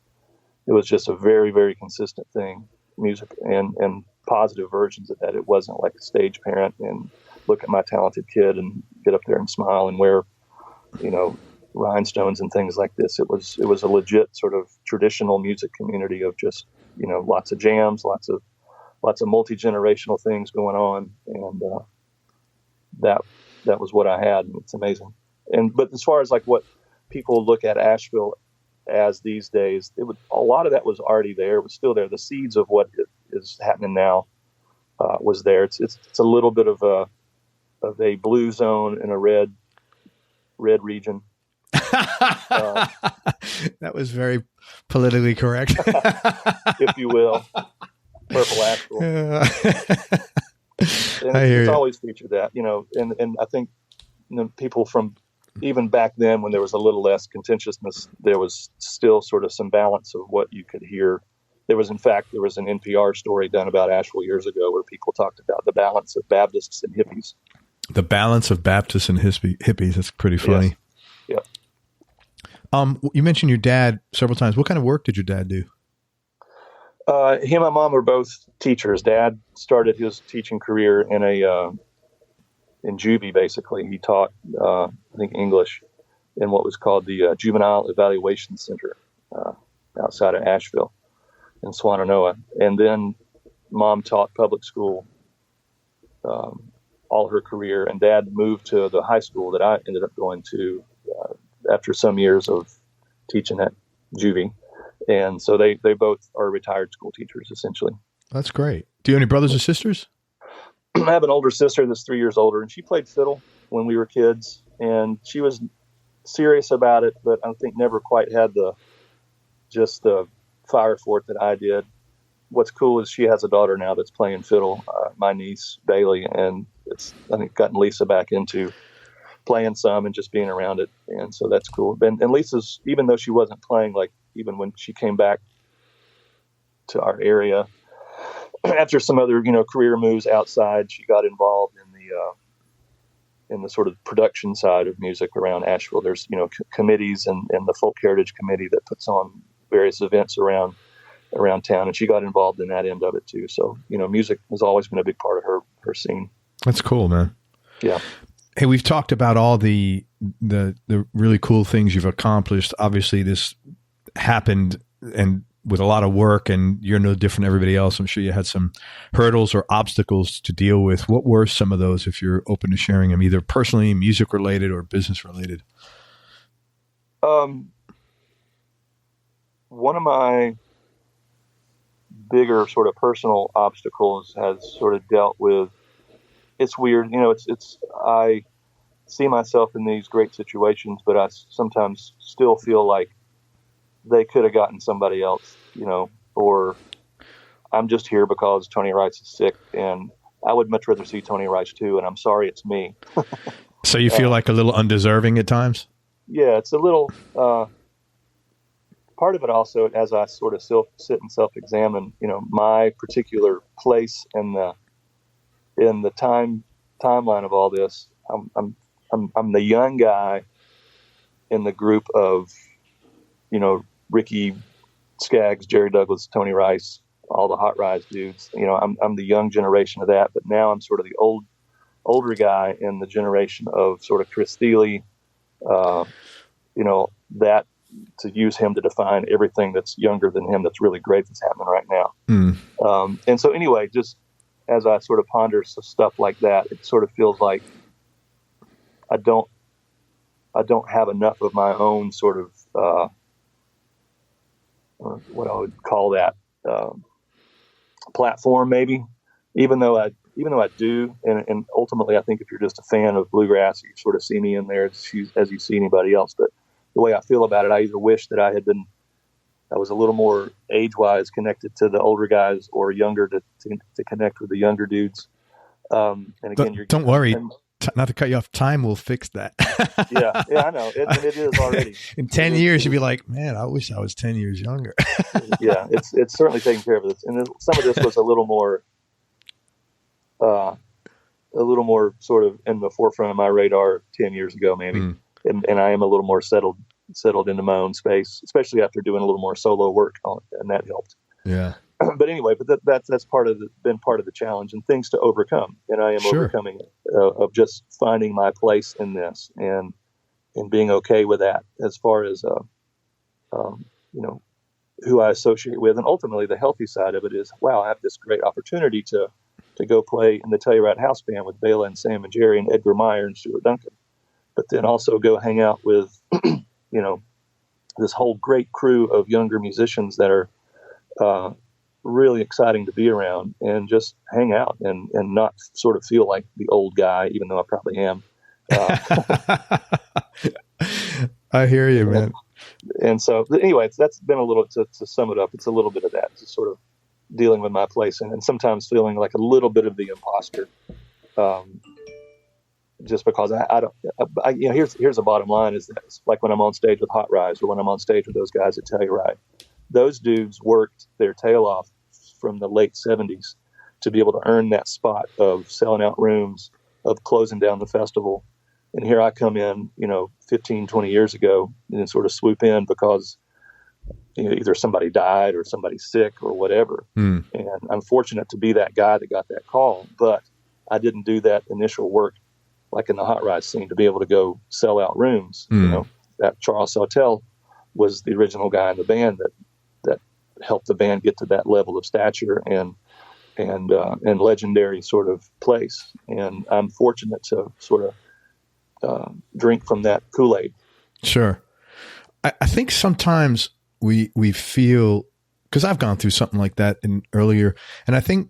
It was just a very, very consistent thing, music and positive versions of that. It wasn't like a stage parent and look at my talented kid and get up there and smile and wear, rhinestones and things like this. It was a legit sort of traditional music community of just, lots of jams, lots of multi-generational things going on. And, that was what I had. And it's amazing. But as far as like what people look at Asheville as these days, a lot of that was already there. It was still there. The seeds of what is happening now was there. It's a little bit of a blue zone in a red region. That was very politically correct, if you will. Purple Asheville. And it's always featured that, and I think people from even back then, when there was a little less contentiousness, there was still sort of some balance of what you could hear. There was an NPR story done about Asheville years ago where people talked about the balance of Baptists and hippies. The balance of Baptists and hippies. That's pretty funny. Yes. Yeah. You mentioned your dad several times. What kind of work did your dad do? Him and Mom were both teachers. Dad started his teaching career in juvie, basically. He taught, I think, English in what was called the Juvenile Evaluation Center outside of Asheville in Swannanoa. And then Mom taught public school all her career, and Dad moved to the high school that I ended up going to after some years of teaching at juvie. And so they both are retired school teachers, essentially. That's great. Do you have any brothers or sisters? I have an older sister that's 3 years older, and she played fiddle when we were kids, and she was serious about it, but I think never quite had the fire for it that I did. What's cool is she has a daughter now that's playing fiddle, my niece, Bailey, and I think gotten Lisa back into playing some and just being around it, and so that's cool. And Lisa's, even though she wasn't playing, like even when she came back to our area, after some other, career moves outside, she got involved in the sort of production side of music around Asheville. There's, committees and the Folk Heritage Committee that puts on various events around town, and she got involved in that end of it too. So, music has always been a big part of her scene. That's cool, man. Yeah. Hey, we've talked about all the really cool things you've accomplished. Obviously, this happened and with a lot of work, and you're no different than everybody else. I'm sure you had some hurdles or obstacles to deal with. What were some of those, if you're open to sharing them, either personally, music related, or business related? One of my bigger sort of personal obstacles has sort of dealt with, it's weird, I see myself in these great situations, but I sometimes still feel like they could have gotten somebody else, or I'm just here because Tony Rice is sick, and I would much rather see Tony Rice too, and I'm sorry it's me. So you feel like a little undeserving at times? Yeah, it's a little, part of it also, as I sort of sit and self-examine, my particular place in the timeline of all this. I'm the young guy in the group of, Ricky Skaggs, Jerry Douglas, Tony Rice, all the Hot Rise dudes. I'm the young generation of that, but now I'm sort of the older guy in the generation of sort of Chris Thiele, that, to use him to define everything that's younger than him that's really great that's happening right now. And so anyway, just as I sort of ponder stuff like that, it sort of feels like I don't have enough of my own sort of what I would call that platform, maybe. Even though I do, and ultimately I think if you're just a fan of bluegrass, you sort of see me in there as you see anybody else. But the way I feel about it, I either wish that I was a little more age-wise connected to the older guys, or younger to connect with the younger dudes. And again, don't worry. Not to cut you off, time will fix that. yeah, I know. It is already. In 10 years, you'll be like, man, I wish I was 10 years younger. Yeah, it's certainly taking care of this. And some of this was a little more, a little more sort of in the forefront of my radar 10 years ago, maybe. And I am a little more settled into my own space, especially after doing a little more solo work on it, and that helped. Yeah. But anyway, that's been part of the challenge and things to overcome. And I am overcoming it, of just finding my place in this and being okay with that as far as, who I associate with. And ultimately the healthy side of it is, wow, I have this great opportunity to go play in the Telluride House Band with Bela and Sam and Jerry and Edgar Meyer and Stuart Duncan, but then also go hang out with, this whole great crew of younger musicians that are really exciting to be around, and just hang out and not sort of feel like the old guy, even though I probably am. I hear you, man. And so anyway, that's been a little, to sum it up, it's a little bit of that, just sort of dealing with my place and sometimes feeling like a little bit of the imposter. Just because I don't, here's the bottom line is that it's like when I'm on stage with Hot Rise or when I'm on stage with those guys at Telluride, those dudes worked their tail off from the late 70s to be able to earn that spot of selling out rooms, of closing down the festival. And here I come in, 15, 20 years ago and sort of swoop in because either somebody died or somebody's sick or whatever. And I'm fortunate to be that guy that got that call, but I didn't do that initial work like in the Hot Rise scene to be able to go sell out rooms. That Charles Sautel was the original guy in the band that helped the band get to that level of stature and legendary sort of place. And I'm fortunate to sort of drink from that Kool-Aid. Sure. I think sometimes we feel, because I've gone through something like that earlier, and I think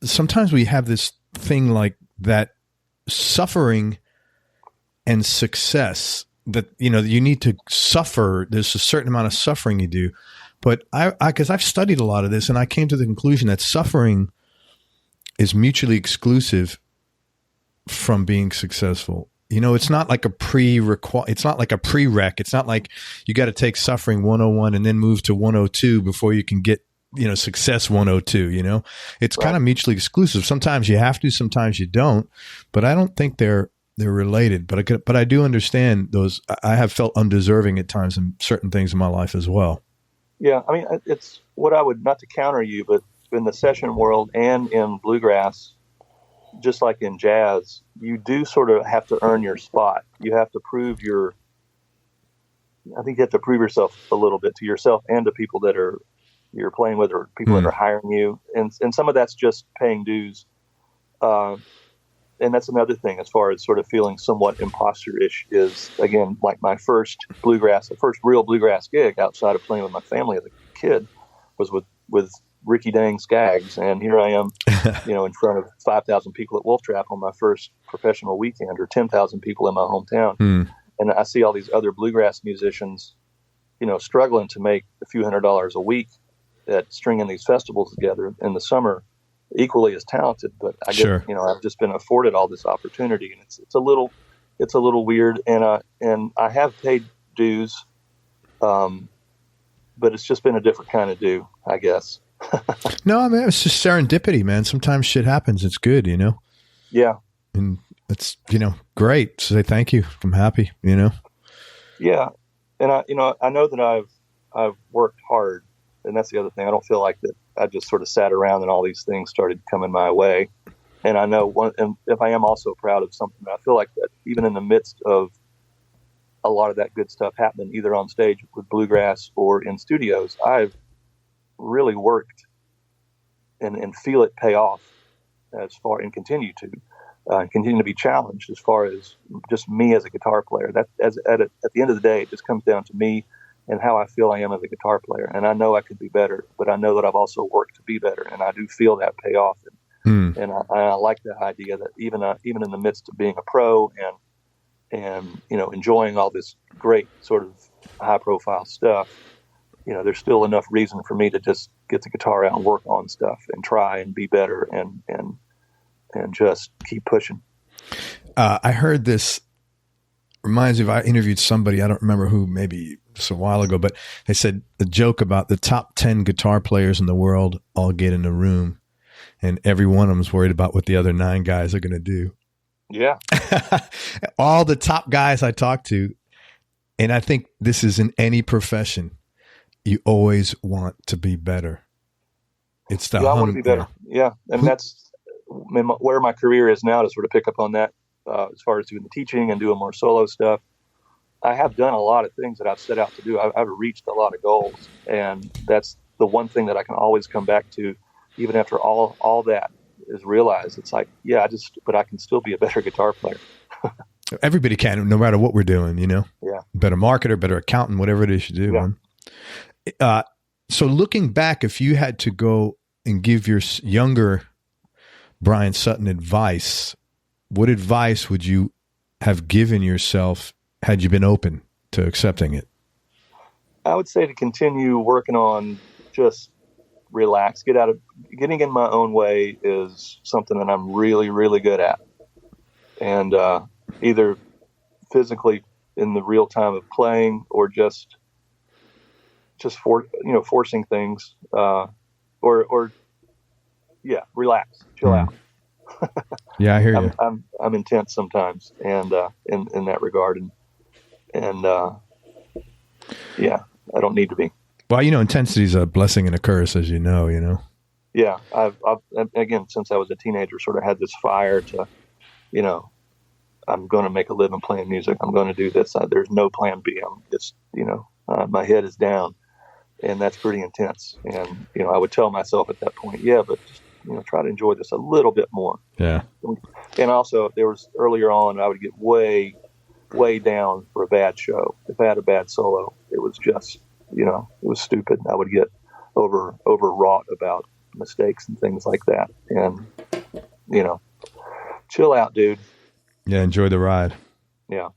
sometimes we have this thing like that suffering and success, that you need to suffer. There's a certain amount of suffering you do, but because I've studied a lot of this, and I came to the conclusion that suffering is mutually exclusive from being successful. It's not like it's not like a prereq. It's not like you got to take suffering 101 and then move to 102 before you can get success 102. It's kind of mutually exclusive. Sometimes you have to, sometimes you don't, but I don't think they're related. But I do understand those. I have felt undeserving at times in certain things in my life as well. Yeah, I mean, it's what I would, not to counter you, but in the session world and in bluegrass, just like in jazz, you do sort of have to earn your spot. You have to prove I think you have to prove yourself a little bit to yourself and to people that you're playing with, or people that are hiring you. And some of that's just paying dues. And that's another thing as far as sort of feeling somewhat imposter-ish is, again, like the first real bluegrass gig outside of playing with my family as a kid was with Ricky Skaggs. And here I am, in front of 5,000 people at Wolf Trap on my first professional weekend, or 10,000 people in my hometown. And I see all these other bluegrass musicians, struggling to make a few $100s a week at stringing these festivals together in the summer, equally as talented. But I guess, I've just been afforded all this opportunity, and it's a little weird. And I have paid dues, but it's just been a different kind of due, I guess. No, I mean, it's just serendipity, man. Sometimes shit happens. It's good, Yeah. And it's, great. So say thank you. I'm happy, Yeah. And I know that I've worked hard, and that's the other thing. I don't feel like that I just sort of sat around and all these things started coming my way. And I know and if I am also proud of something, I feel like that even in the midst of a lot of that good stuff happening, either on stage with bluegrass or in studios, I've really worked and feel it pay off and continue to be challenged as far as just me as a guitar player. That at the end of the day, it just comes down to me and how I feel I am as a guitar player. And I know I could be better, but I know that I've also worked to be better, and I do feel that pay off. And I like the idea that even in the midst of being a pro and enjoying all this great sort of high profile stuff, there's still enough reason for me to just get the guitar out and work on stuff and try and be better and just keep pushing. I heard this reminds me of, I interviewed somebody, I don't remember who, maybe just a while ago, but they said the joke about the top 10 guitar players in the world all get in a room and every one of them's worried about what the other 9 guys are going to do. Yeah. All the top guys I talk to, and I think this is in any profession, you always want to be better. It's the I want to be better. Yeah. And that's where my career is now, to sort of pick up on that, as far as doing the teaching and doing more solo stuff. I have done a lot of things that I've set out to do. I've reached a lot of goals, and that's the one thing that I can always come back to, even after all that is realized. It's like, but I can still be a better guitar player. Everybody can, no matter what we're doing, you know? Yeah. Better marketer, better accountant, whatever it is you do. Yeah. Man. So looking back, if you had to go and give your younger Bryan Sutton advice, what advice would you have given yourself had you been open to accepting it? I would say to continue working on just relax, getting in my own way is something that I'm really, really good at. And either physically in the real time of playing, or just forcing things, relax, chill out. Yeah, I hear you. I'm intense sometimes, and in that regard, and I don't need to be. Well, intensity is a blessing and a curse, as you know. Yeah, I've again, since I was a teenager, sort of had this fire to, I'm going to make a living playing music. I'm going to do this. There's no plan B. I'm just, my head is down, and that's pretty intense. And I would tell myself at that point, but just, try to enjoy this a little bit more. Yeah. And also, there was earlier on, I would get way, way down for a bad show. If I had a bad solo, it was just, it was stupid. I would get overwrought about mistakes and things like that. And, chill out, dude. Yeah. Enjoy the ride. Yeah.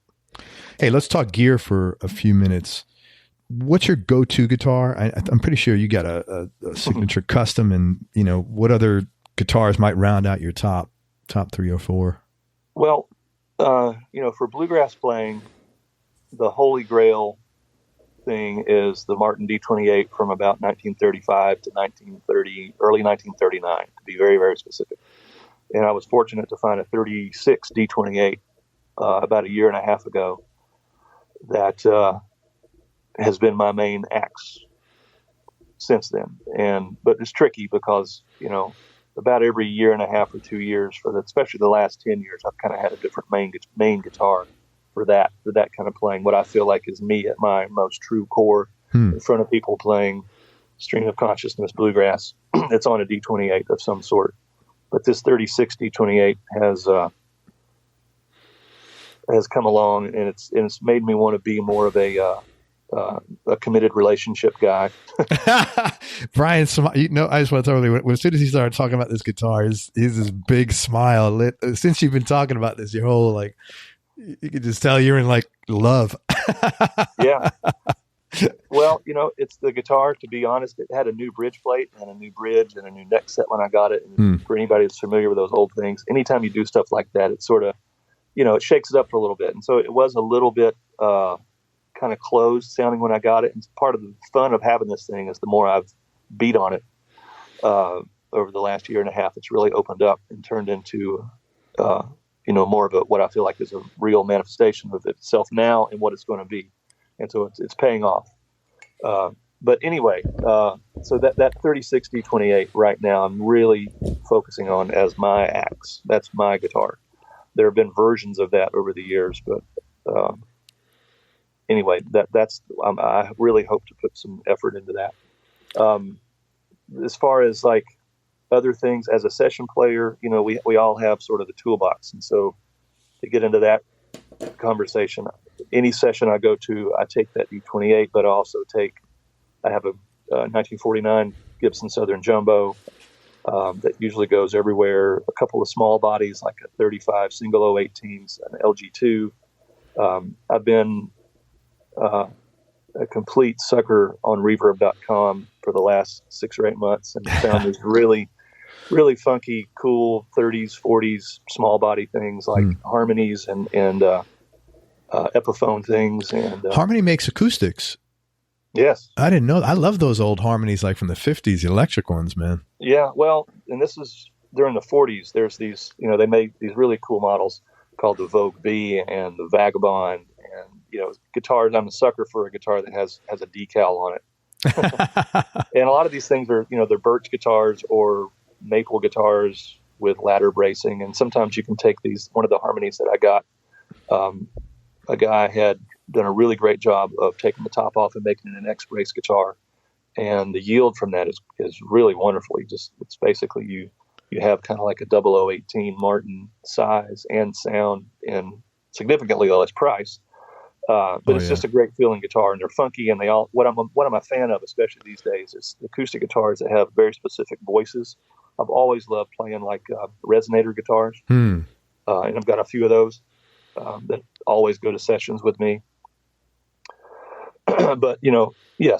Hey, let's talk gear for a few minutes. What's your go-to guitar? I'm pretty sure you got a signature custom, and what other guitars might round out your top 3 or 4? Well, for bluegrass playing, the holy grail thing is the Martin D28 from about 1935 to early 1939, to be very, very specific. And I was fortunate to find a 36 D28 about a year and a half ago that has been my main axe since then. But it's tricky because, about every year and a half or 2 years, especially the last 10 years, I've kind of had a different main guitar for that kind of playing, what I feel like is me at my most true core, in front of people playing stream of consciousness bluegrass. It's on a D28 of some sort. But this 36 D28 has come along, and it's made me want to be more of a committed relationship guy. Brian, I just want to tell you, as soon as he started talking about this guitar, he's this big smile lit. Since you've been talking about this, your whole, you could just tell you're in love. Yeah. Well, it's the guitar, to be honest. It had a new bridge plate and a new bridge and a new neck set when I got it. And for anybody that's familiar with those old things, anytime you do stuff like that, it sort of, it shakes it up for a little bit. And so it was a little bit kind of closed sounding when I got it. And part of the fun of having this thing is the more I've beat on it over the last year and a half, it's really opened up and turned into, more of what I feel like is a real manifestation of itself now and what it's going to be. And so it's paying off. But anyway, so that 36 D28 right now, I'm really focusing on as my axe. That's my guitar. There have been versions of that over the years, but anyway, I really hope to put some effort into that. As far as other things, as a session player, we all have sort of the toolbox. And so to get into that conversation, any session I go to, I take that D28, but I have a 1949 Gibson Southern Jumbo that usually goes everywhere, a couple of small bodies like a 35 single 018s, an LG2. I've been a complete sucker on reverb.com for the last 6 or 8 months and found these really, really funky, cool 30s, 40s small body things like harmonies and Epiphone things. And Harmony makes acoustics. Yes. I didn't know. I love those old harmonies, like from the 50s, the electric ones, man. Yeah. Well, and this is during the 40s. There's these, they made these really cool models called the Vogue B and the Vagabond, and guitars. I'm a sucker for a guitar that has a decal on it. And a lot of these things are, they're birch guitars or maple guitars with ladder bracing. And sometimes you can take one of the harmonies that I got, a guy had done a really great job of taking the top off and making it an X-brace guitar. And the yield from that is really wonderful. It's basically you have kind of like a 0018 Martin size and sound and significantly less price. But it's just a great feeling guitar, and they're funky, and what I'm a fan of, especially these days, is acoustic guitars that have very specific voices. I've always loved playing like resonator guitars, and I've got a few of those that always go to sessions with me. But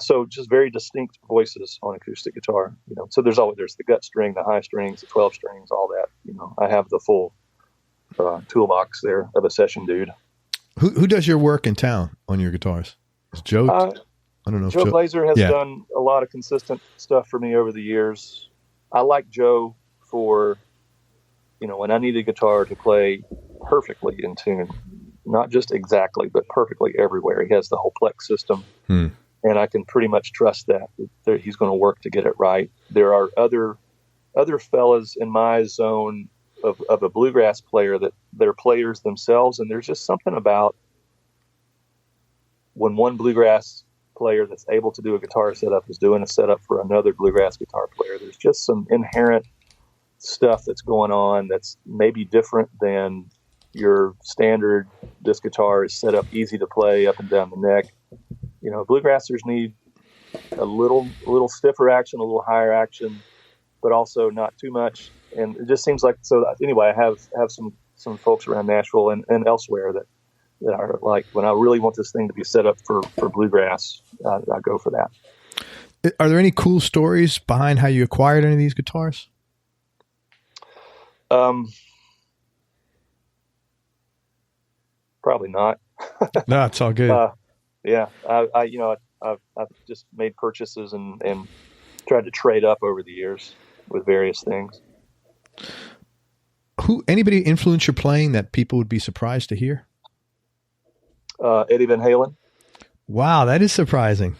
so just very distinct voices on acoustic guitar. So there's the gut string, the high strings, the 12 strings, all that. I have the full toolbox there of a session dude. Who does your work in town on your guitars? Is Joe? I don't know. Joe Glazer has done a lot of consistent stuff for me over the years. I like Joe for, when I need a guitar to play perfectly in tune, not just exactly, but perfectly everywhere. He has the whole Plex system, and I can pretty much trust that he's going to work to get it right. There are other fellas in my zone of a bluegrass player that they're players themselves, and there's just something about when one bluegrass player that's able to do a guitar setup is doing a setup for another bluegrass guitar player. There's just some inherent stuff that's going on that's maybe different than your standard. This guitar is set up easy to play up and down the neck. Bluegrassers need a little stiffer action, a little higher action, but also not too much. And it just seems like, so anyway, I have some folks around Nashville and elsewhere that are like, when I really want this thing to be set up for bluegrass, I go for that. Are there any cool stories behind how you acquired any of these guitars? Probably not. No, it's all good. Yeah. I've just made purchases and tried to trade up over the years with various things. Anybody influence your playing that people would be surprised to hear? Eddie Van Halen. Wow, that is surprising.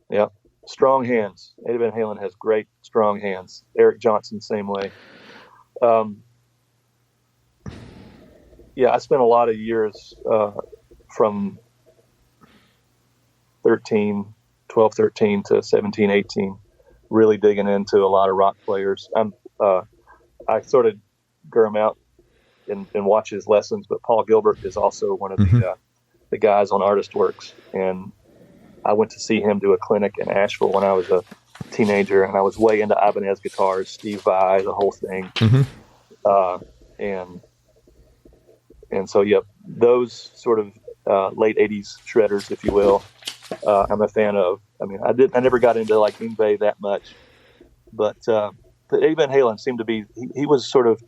Yeah. Strong hands. Eddie Van Halen has great, strong hands. Eric Johnson, same way. I spent a lot of years from 12, 13 to 17, 18, really digging into a lot of rock players. I sort of gurm out and watch his lessons, but Paul Gilbert is also one of the guys on Artist Works. And I went to see him do a clinic in Asheville when I was a teenager, and I was way into Ibanez guitars, Steve Vai, the whole thing. And so, those sort of late 80s shredders, if you will, I'm a fan of. I mean, I never got into like Yngwie that much, but Eddie Van Halen seemed to be, he was sort of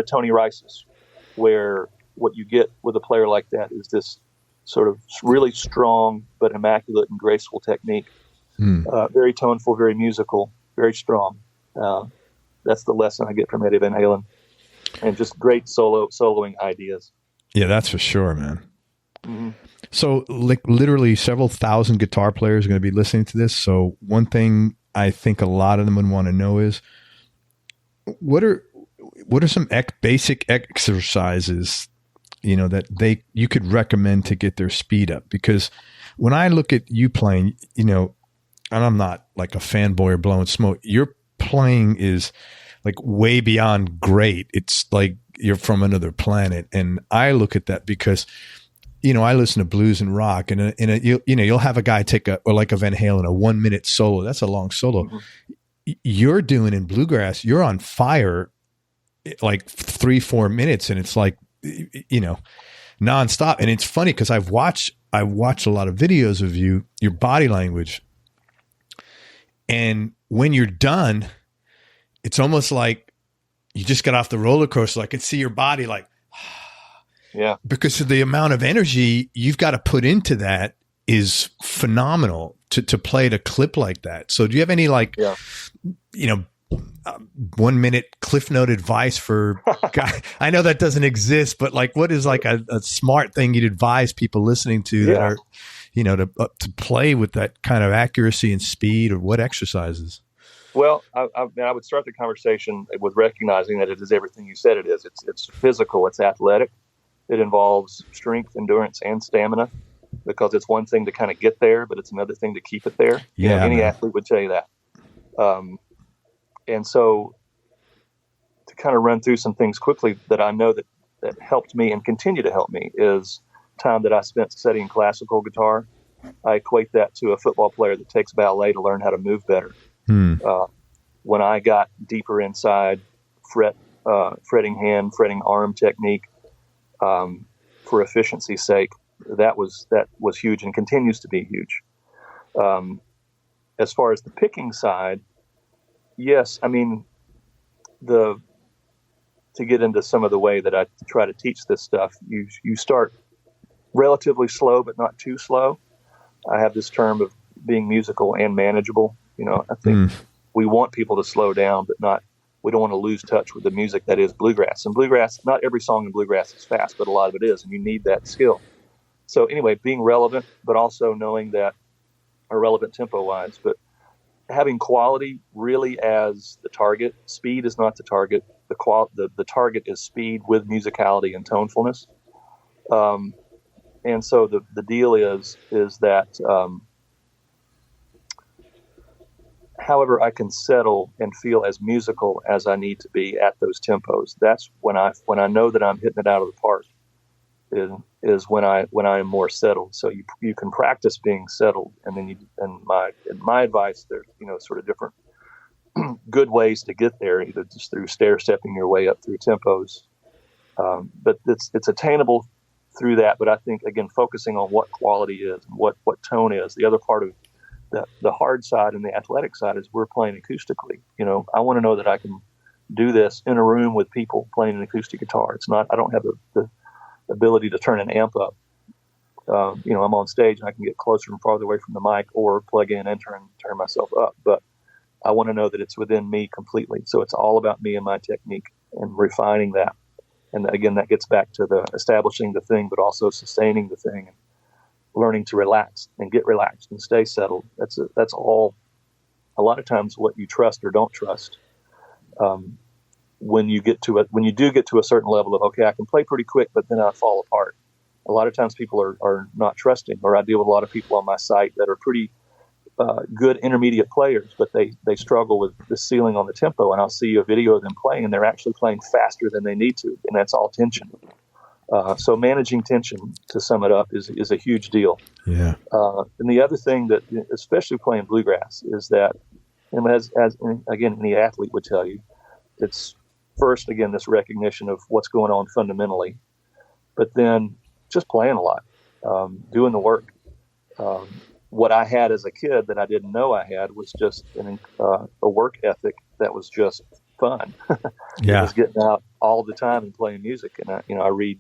Tony Rice's, where what you get with a player like that is this sort of really strong but immaculate and graceful technique. Very toneful, very musical, very strong. That's the lesson I get from Eddie Van Halen, and just great soloing ideas. Yeah, that's for sure, man. So like literally several thousand guitar players are going to be listening to this. So one thing I think a lot of them would want to know is what are some basic exercises, that you could recommend to get their speed up? Because when I look at you playing, and I'm not like a fanboy or blowing smoke, your playing is like way beyond great. It's like you're from another planet. And I look at that because, I listen to blues and rock, and you'll have a guy or like a Van Halen, a 1 minute solo. That's a long solo. You're doing in bluegrass, you're on fire like 3-4 minutes, and it's like, nonstop. And it's funny because I watched a lot of videos of you, your body language. And when you're done, it's almost like you just got off the roller coaster. I could see your body like, yeah, because of the amount of energy you've got to put into that. is phenomenal to play at a clip like that. So do you have any 1 minute cliff note advice for guy? I know that doesn't exist, but like, what is like a smart thing you'd advise people listening to that are, to play with that kind of accuracy and speed, or what exercises? Well, I would start the conversation with recognizing that it is everything you said it is. It's physical, it's athletic. It involves strength, endurance, and stamina, because it's one thing to kind of get there, but it's another thing to keep it there. Yeah, any athlete would tell you that. And so to kind of run through some things quickly that I know that helped me and continue to help me is time that I spent studying classical guitar. I equate that to a football player that takes ballet to learn how to move better. When I got deeper inside fretting hand, fretting arm technique, for efficiency's sake, that was huge and continues to be huge. As far as the picking side, yes, I mean, to get into some of the way that I try to teach this stuff, you start relatively slow, but not too slow. I have this term of being musical and manageable. I think we want people to slow down, but we don't want to lose touch with the music that is bluegrass. And bluegrass, not every song in bluegrass is fast, but a lot of it is, and you need that skill. So anyway, being relevant, but also knowing that, or relevant tempo-wise, but having quality really as the target. Speed is not the target. The target is speed with musicality and tonefulness. And so the deal is that however I can settle and feel as musical as I need to be at those tempos, that's when I know that I'm hitting it out of the park, is when I am more settled. So you can practice being settled, and then my advice, there's sort of different good ways to get there, either just through stair stepping your way up through tempos, but it's attainable through that. But I think, again, focusing on what quality is and what tone is. The other part of the hard side and the athletic side is we're playing acoustically. I want to know that I can do this in a room with people playing an acoustic guitar. I don't have the ability to turn an amp up. I'm on stage and I can get closer and farther away from the mic, or plug in and turn myself up. But I want to know that it's within me completely. So it's all about me and my technique and refining that. And again, that gets back to the establishing the thing, but also sustaining the thing, and learning to relax and get relaxed and stay settled. That's all. A lot of times, what you trust or don't trust. When you do get to a certain level of, okay, I can play pretty quick, but then I fall apart. A lot of times people are not trusting, or I deal with a lot of people on my site that are pretty good intermediate players, but they struggle with the ceiling on the tempo, and I'll see a video of them playing, and they're actually playing faster than they need to, and that's all tension. So managing tension, to sum it up, is a huge deal. Yeah. And the other thing that, especially playing bluegrass, is that, and as again, any athlete would tell you, it's first, again, this recognition of what's going on fundamentally, but then just playing a lot, doing the work. What I had as a kid that I didn't know I had was just a work ethic that was just fun. Yeah. It was getting out all the time and playing music. And I read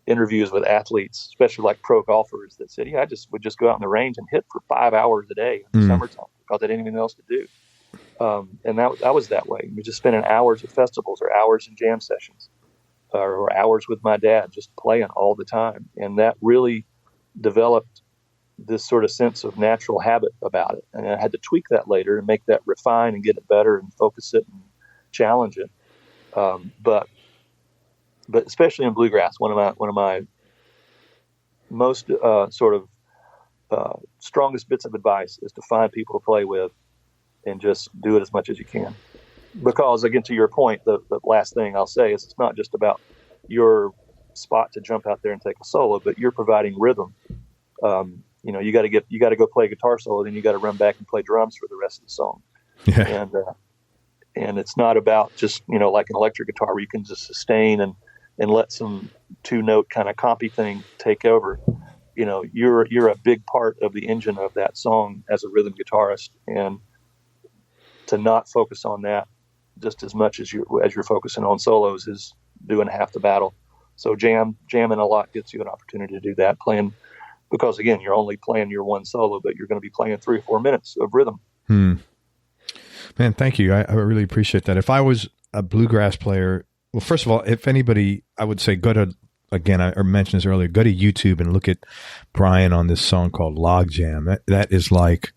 interviews with athletes, especially like pro golfers, that said, I would just go out in the range and hit for 5 hours a day in the summertime because I didn't have anything else to do. And that was that way. We just spending hours at festivals, or hours in jam sessions, or hours with my dad, just playing all the time. And that really developed this sort of sense of natural habit about it. And I had to tweak that later and make that refine and get it better and focus it and challenge it. But especially in bluegrass, one of my most strongest bits of advice is to find people to play with and just do it as much as you can. Because, again, to your point, the last thing I'll say is it's not just about your spot to jump out there and take a solo, but you're providing rhythm. You got to go play a guitar solo, then you got to run back and play drums for the rest of the song. Yeah. And it's not about just, like an electric guitar where you can just sustain and let some 2-note kind of compy thing take over. You're a big part of the engine of that song as a rhythm guitarist, and to not focus on that just as much as you're focusing on solos is doing half the battle. So jamming a lot gets you an opportunity to do that. Playing because again, you're only playing your one solo, but you're going to be playing 3 or 4 minutes of rhythm. Man, thank you. I really appreciate that. If I was a bluegrass player, well, first of all, if anybody, I would say go to, again, I mentioned this earlier, go to YouTube and look at Bryan on this song called Log Jam. That is like,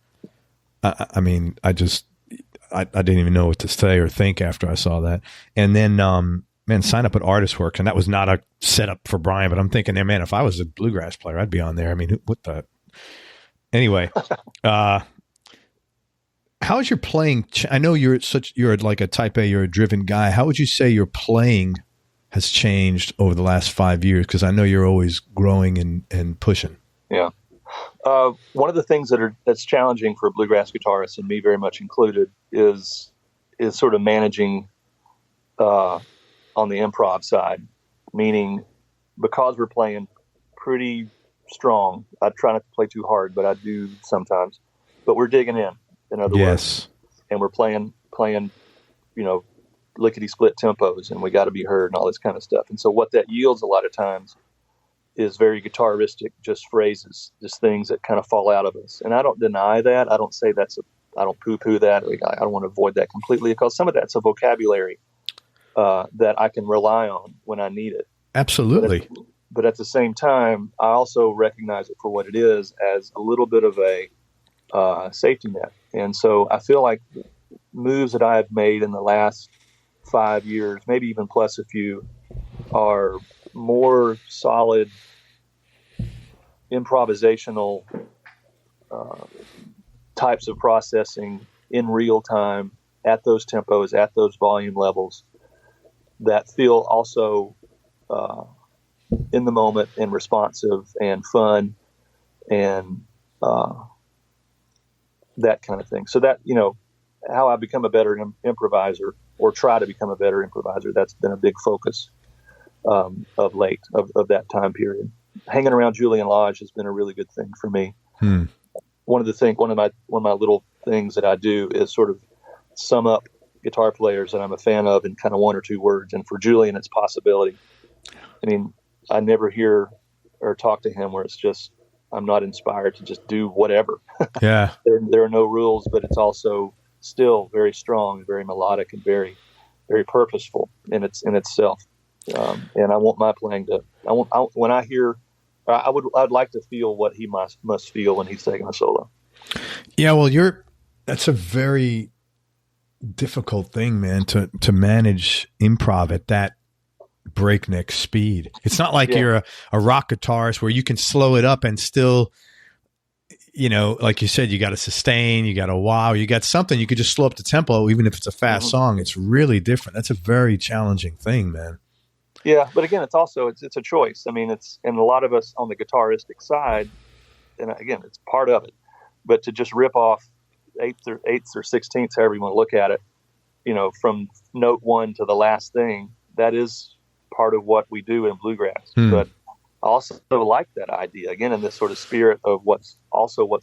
I mean, I didn't even know what to say or think after I saw that. And then, man, sign up at Artist Works. And that was not a setup for Bryan, but I'm thinking, man, if I was a bluegrass player, I'd be on there. I mean, what the, anyway, how is your playing? I know you're like a type A, you're a driven guy. How would you say your playing has changed over the last 5 years? Because I know you're always growing and pushing. Yeah. One of the things that's challenging for bluegrass guitarists, and me very much included, is sort of managing on the improv side. Meaning, because we're playing pretty strong, I try not to play too hard, but I do sometimes. But we're digging in other words, and we're playing, lickety split tempos, and we got to be heard and all this kind of stuff. And so what that yields a lot of times is very guitaristic, just phrases, just things that kind of fall out of us. And I don't deny that. I don't say I don't poo-poo that. I don't want to avoid that completely, because some of that's a vocabulary that I can rely on when I need it. Absolutely. But at the same time, I also recognize it for what it is, as a little bit of a safety net. And so I feel like moves that I have made in the last 5 years, maybe even plus a few, are more solid improvisational types of processing in real time at those tempos, at those volume levels, that feel also in the moment and responsive and fun and that kind of thing. So that, how I become a better improviser, or try to become a better improviser, that's been a big focus of late, of that time period. Hanging around Julian Lodge has been a really good thing for me. One of my little things that I do is sort of sum up guitar players that I'm a fan of in kind of 1 or 2 words. And for Julian, it's possibility. I mean, I never hear or talk to him where it's just, I'm not inspired to just do whatever. Yeah. There are no rules, but it's also still very strong, very melodic, and very, very purposeful in itself. And I want my playing to, when I hear, I'd like to feel what he must feel when he's taking a solo. Yeah. Well, that's a very difficult thing, man, to manage improv at that breakneck speed. It's not like you're a rock guitarist where you can slow it up and still, like you said, you got to sustain, you got to wow, you got something, you could just slow up the tempo, even if it's a fast song. It's really different. That's a very challenging thing, man. Yeah. But again, it's also, it's a choice. I mean, and a lot of us on the guitaristic side, and again, it's part of it, but to just rip off eighths or 16ths, however you want to look at it, from note 1 to the last thing, that is part of what we do in bluegrass. But I also like that idea, again, in this sort of spirit of what's possible,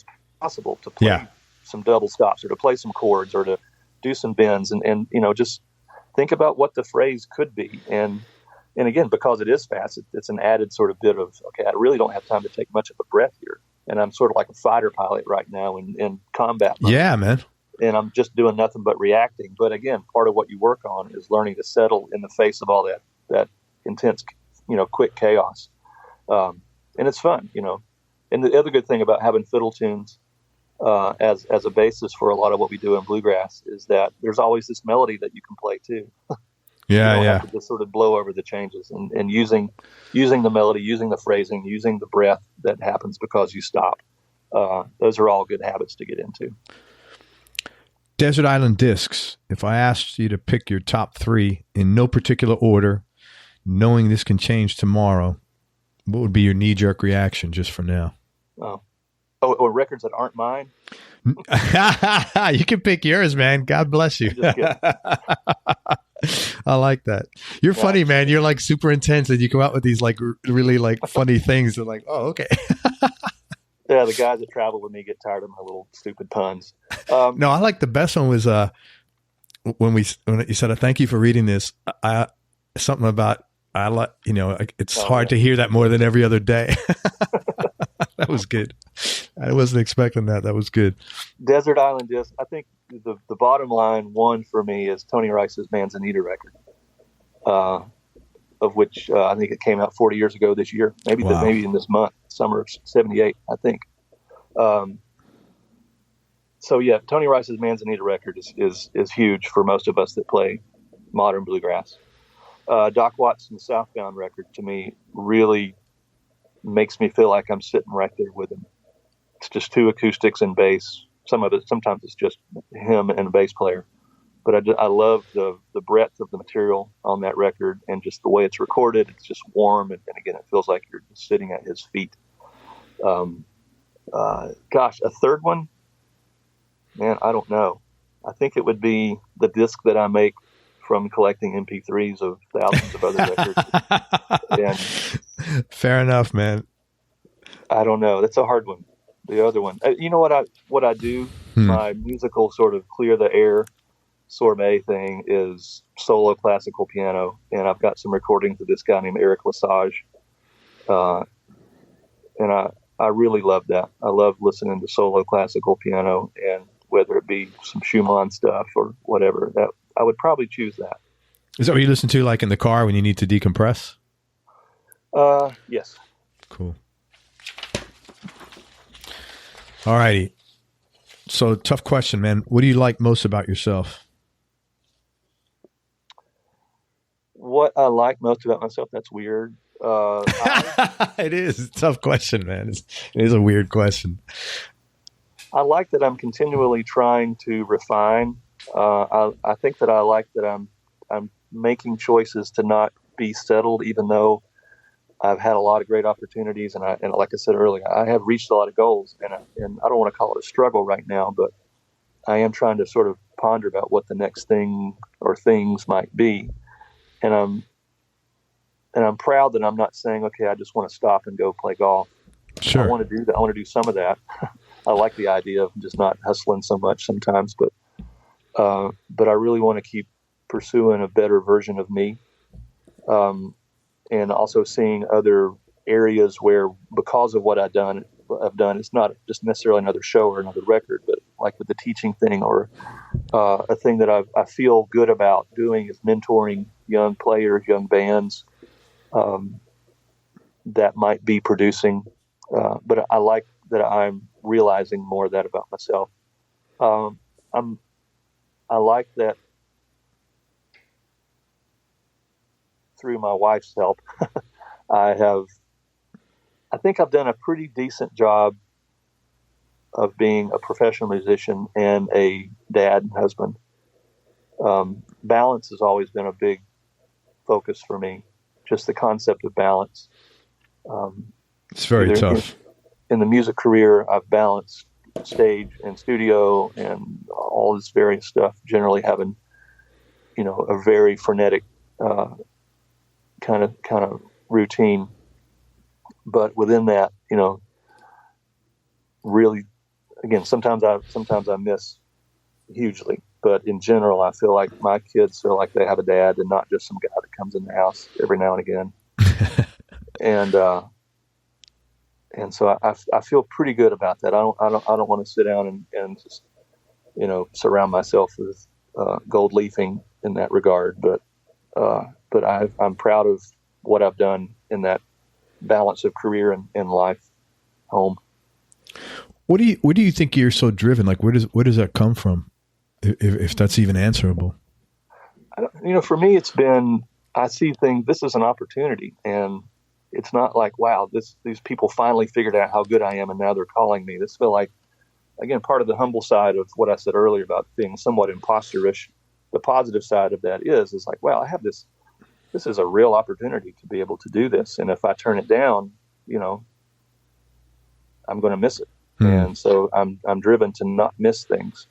to play some double stops, or to play some chords, or to do some bends, and just think about what the phrase could be. And again, because it is fast, it's an added sort of bit of, okay, I really don't have time to take much of a breath here. And I'm sort of like a fighter pilot right now in combat mode. Yeah, man. And I'm just doing nothing but reacting. But again, part of what you work on is learning to settle in the face of all that intense, quick chaos. And it's fun, And the other good thing about having fiddle tunes as a basis for a lot of what we do in bluegrass is that there's always this melody that you can play too. Yeah, you don't have to just sort of blow over the changes, and using the melody, using the phrasing, using the breath that happens because you stop. Those are all good habits to get into. Desert Island Discs. If I asked you to pick your top 3 in no particular order, knowing this can change tomorrow, what would be your knee-jerk reaction just for now? Oh, records that aren't mine? You can pick yours, man. God bless you. I like that. You're funny, man. You're like super intense, and you come out with these like really like funny things. They're like, oh, okay. Yeah, the guys that travel with me get tired of my little stupid puns. No, I like the best one was when you said, "Thank you for reading this." Something about it's hard to hear that more than every other day. That was good. I wasn't expecting that. That was good. Desert Island Disc. I think the bottom line one for me is Tony Rice's Manzanita record, of which I think it came out 40 years ago this year, maybe maybe in this month, summer of '78, I think. So yeah, Tony Rice's Manzanita record is huge for most of us that play modern bluegrass. Doc Watson's Southbound record to me really makes me feel like I'm sitting right there with him. It's just two acoustics and bass. Sometimes it's just him and a bass player. But I love the breadth of the material on that record and just the way it's recorded. It's just warm, and again, it feels like you're just sitting at his feet. Gosh, a third one? Man, I don't know. I think it would be the disc that I make from collecting MP3s of thousands of other records. And fair enough, man. I don't know. That's a hard one. The other one. You know what I do? My musical sort of clear the air sorbet thing is solo classical piano, and I've got some recordings of this guy named Eric Lesage. And I really love that. I love listening to solo classical piano, and whether it be some Schumann stuff or whatever, that I would probably choose that. Is that what you listen to, like in the car when you need to decompress? Yes. Cool. All righty. So tough question, man. What do you like most about yourself? What I like most about myself? That's weird. It is. It's a tough question, man. It is a weird question. I like that I'm continually trying to refine. I think that I like that I'm making choices to not be settled, even though I've had a lot of great opportunities, and like I said earlier, I have reached a lot of goals, and I don't want to call it a struggle right now, but I am trying to sort of ponder about what the next thing or things might be, and I'm proud that I'm not saying, okay, I just want to stop and go play golf. Sure. I want to do that. I want to do some of that. I like the idea of just not hustling so much sometimes, but I really want to keep pursuing a better version of me. And also seeing other areas where, because of what I've done, it's not just necessarily another show or another record, but like with the teaching thing, or a thing that I feel good about doing is mentoring young players, young bands that might be producing. But I like that I'm realizing more of that about myself. I like that through my wife's help, I think I've done a pretty decent job of being a professional musician and a dad and husband. Balance has always been a big focus for me. Just the concept of balance. It's very tough. In the music career, I've balanced stage and studio and all this various stuff, generally having, a very frenetic kind of routine. But within that, really, again, sometimes I miss hugely. But in general, I feel like my kids feel like they have a dad and not just some guy that comes in the house every now and again. And so I feel pretty good about that. I don't want to sit down and just, surround myself with gold leafing in that regard. But I'm proud of what I've done in that balance of career and life home. What do you think you're so driven? Like, where does that come from? If that's even answerable. For me, it's been, I see things, this is an opportunity, and it's not like, wow, these people finally figured out how good I am and now they're calling me. This feel like, again, part of the humble side of what I said earlier about being somewhat imposterish. The positive side of that is like, wow, I have this is a real opportunity to be able to do this. And if I turn it down, I'm going to miss it. And so I'm driven to not miss things,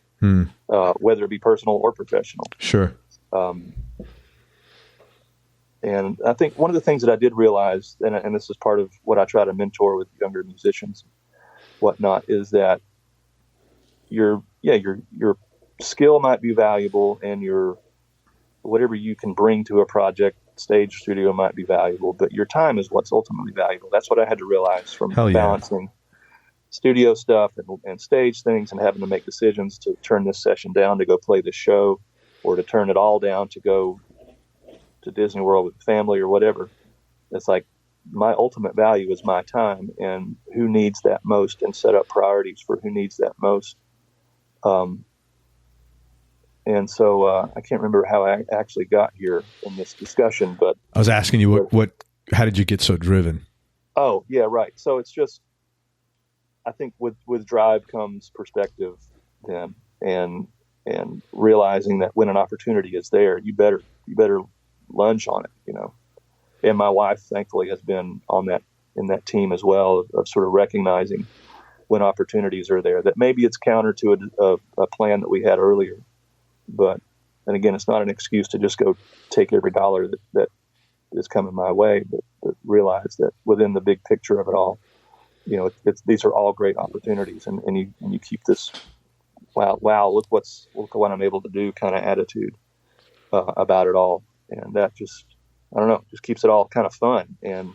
whether it be personal or professional. Sure. And I think one of the things that I did realize, and this is part of what I try to mentor with younger musicians, whatnot, is that your skill might be valuable, and your whatever you can bring to a project, stage, studio, might be valuable, but your time is what's ultimately valuable. That's what I had to realize from balancing studio stuff and stage things, and having to make decisions to turn this session down to go play this show, or to turn it all down to go to Disney World with the family or whatever. It's like my ultimate value is my time, and who needs that most, and set up priorities for who needs that most. And so I can't remember how I actually got here in this discussion, but I was asking you how did you get so driven? Oh, yeah, right. So it's just, I think with drive comes perspective then, and realizing that when an opportunity is there, you better lunge on it, you know. And my wife, thankfully, has been in that team as well, of sort of recognizing when opportunities are there, that maybe it's counter to a plan that we had earlier. But, and again, it's not an excuse to just go take every dollar that is coming my way, but realize that within the big picture of it all, you know, these are all great opportunities, and you keep this, wow, look what I'm able to do kind of attitude about it all. And that just, I don't know, just keeps it all kind of fun, and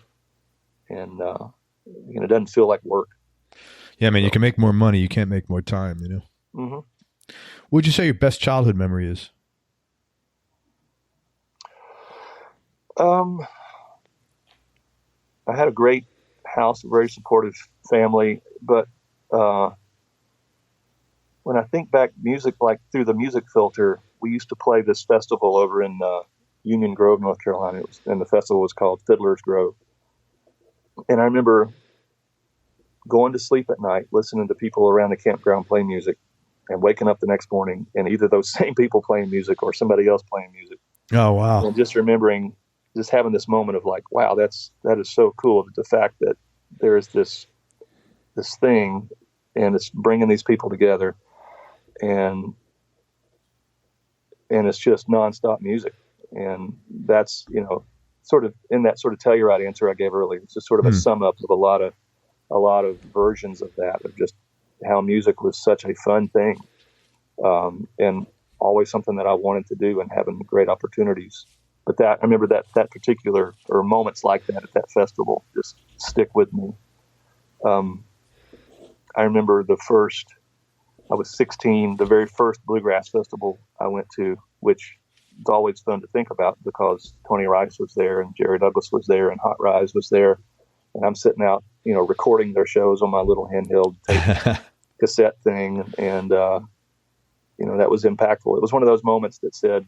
it doesn't feel like work. Yeah, man, you can make more money, you can't make more time, you know. Mm-hmm. What would you say your best childhood memory is? I had a great house, a very supportive family, but when I think back music, like through the music filter, we used to play this festival over in Union Grove, North Carolina, and the festival was called Fiddler's Grove. And I remember going to sleep at night, listening to people around the campground play music, and waking up the next morning and either those same people playing music or somebody else playing music. Oh, wow. And just remembering, just having this moment of like, wow, that is so cool. The fact that there is this thing, and it's bringing these people together, and it's just nonstop music. And that's, you know, sort of in that sort of tell you right answer I gave earlier. It's just sort of a sum up of a lot of versions of that, of just how music was such a fun thing, and always something that I wanted to do, and having great opportunities. But I remember that particular, or moments like that at that festival, just stick with me. I remember I was 16, the very first Bluegrass festival I went to, which is always fun to think about because Tony Rice was there, and Jerry Douglas was there, and Hot Rise was there. And I'm sitting out, you know, recording their shows on my little handheld tape cassette thing. And, you know, that was impactful. It was one of those moments that said,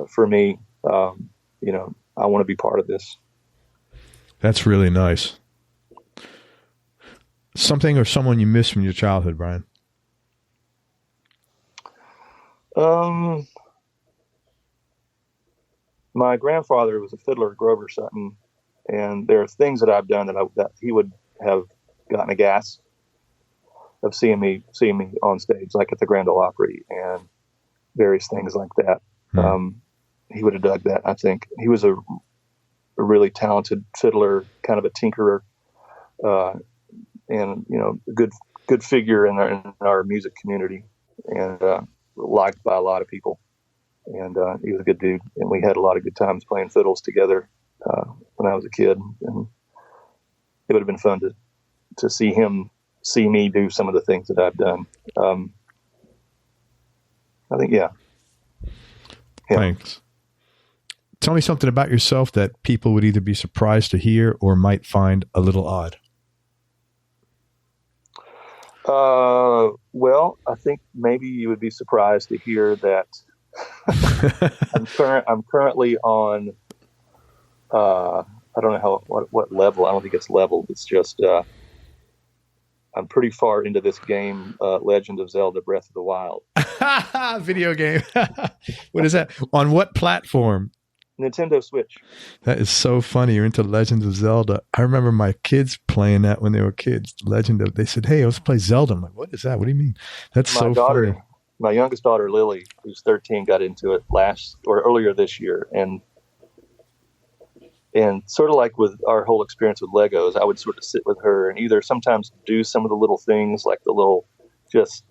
for me, you know, I want to be part of this. That's really nice. Something or someone you miss from your childhood, Bryan? My grandfather was a fiddler at Grover Sutton, and there are things that I've done that he would have gotten a gas of seeing me on stage, like at the Grand Ole Opry and various things like that. He would have dug that, I think. He was a really talented fiddler, kind of a tinkerer, and, you know, a good figure in our music community, and liked by a lot of people. And he was a good dude, and we had a lot of good times playing fiddles together when I was a kid. And it would have been fun to see him see me do some of the things that I've done. I think, yeah. Thanks. Tell me something about yourself that people would either be surprised to hear or might find a little odd. Well, I think maybe you would be surprised to hear that I'm currently on, I don't know what level. I don't think it's leveled. It's just, I'm pretty far into this game, Legend of Zelda Breath of the Wild. Video game. What is that? On what platform? Nintendo Switch. That is so funny. You're into Legend of Zelda. I remember my kids playing that when they were kids. They said, "Hey, let's play Zelda." I'm like, "What is that? What do you mean?" That's so funny. My youngest daughter, Lily, who's 13, got into it earlier this year. And sort of like with our whole experience with Legos, I would sort of sit with her and either sometimes do some of the little things, like just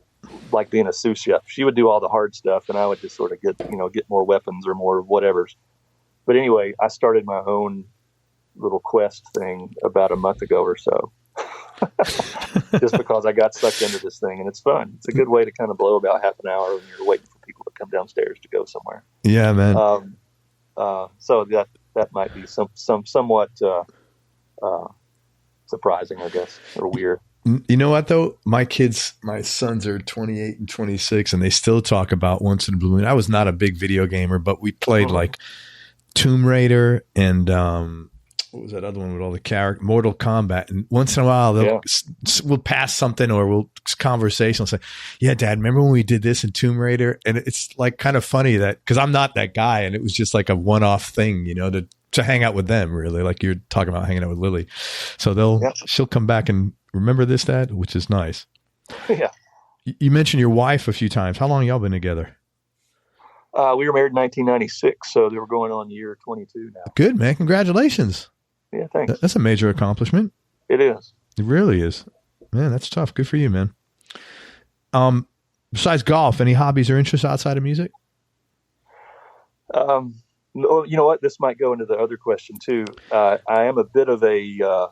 like being a sous chef. She would do all the hard stuff, and I would just sort of get more weapons or more whatevers. But anyway, I started my own little quest thing about a month ago or so. just because I got sucked into this thing, and it's fun. It's a good way to kind of blow about half an hour when you're waiting for people to come downstairs to go somewhere. Yeah, man. So that might be somewhat surprising, I guess, or weird. You know what though? My sons are 28 and 26, and they still talk about Once in a Blue Moon. I was not a big video gamer, but we played like Tomb Raider and what was that other one with all the characters? Mortal Kombat. And once in a while, we'll pass something or we'll conversation. We'll say, "Yeah, Dad, remember when we did this in Tomb Raider?" And it's like kind of funny that because I'm not that guy, and it was just like a one-off thing, you know, to hang out with them. Really, like you're talking about hanging out with Lily, so she'll come back and remember this, Dad, which is nice. Yeah. You mentioned your wife a few times. How long y'all been together? We were married in 1996, so they were going on year 22 now. Good, man. Congratulations. Yeah, thanks. That's a major accomplishment. It is. It really is. Man, that's tough. Good for you, man. Besides golf, any hobbies or interests outside of music? You know what? This might go into the other question too. I am a bit of a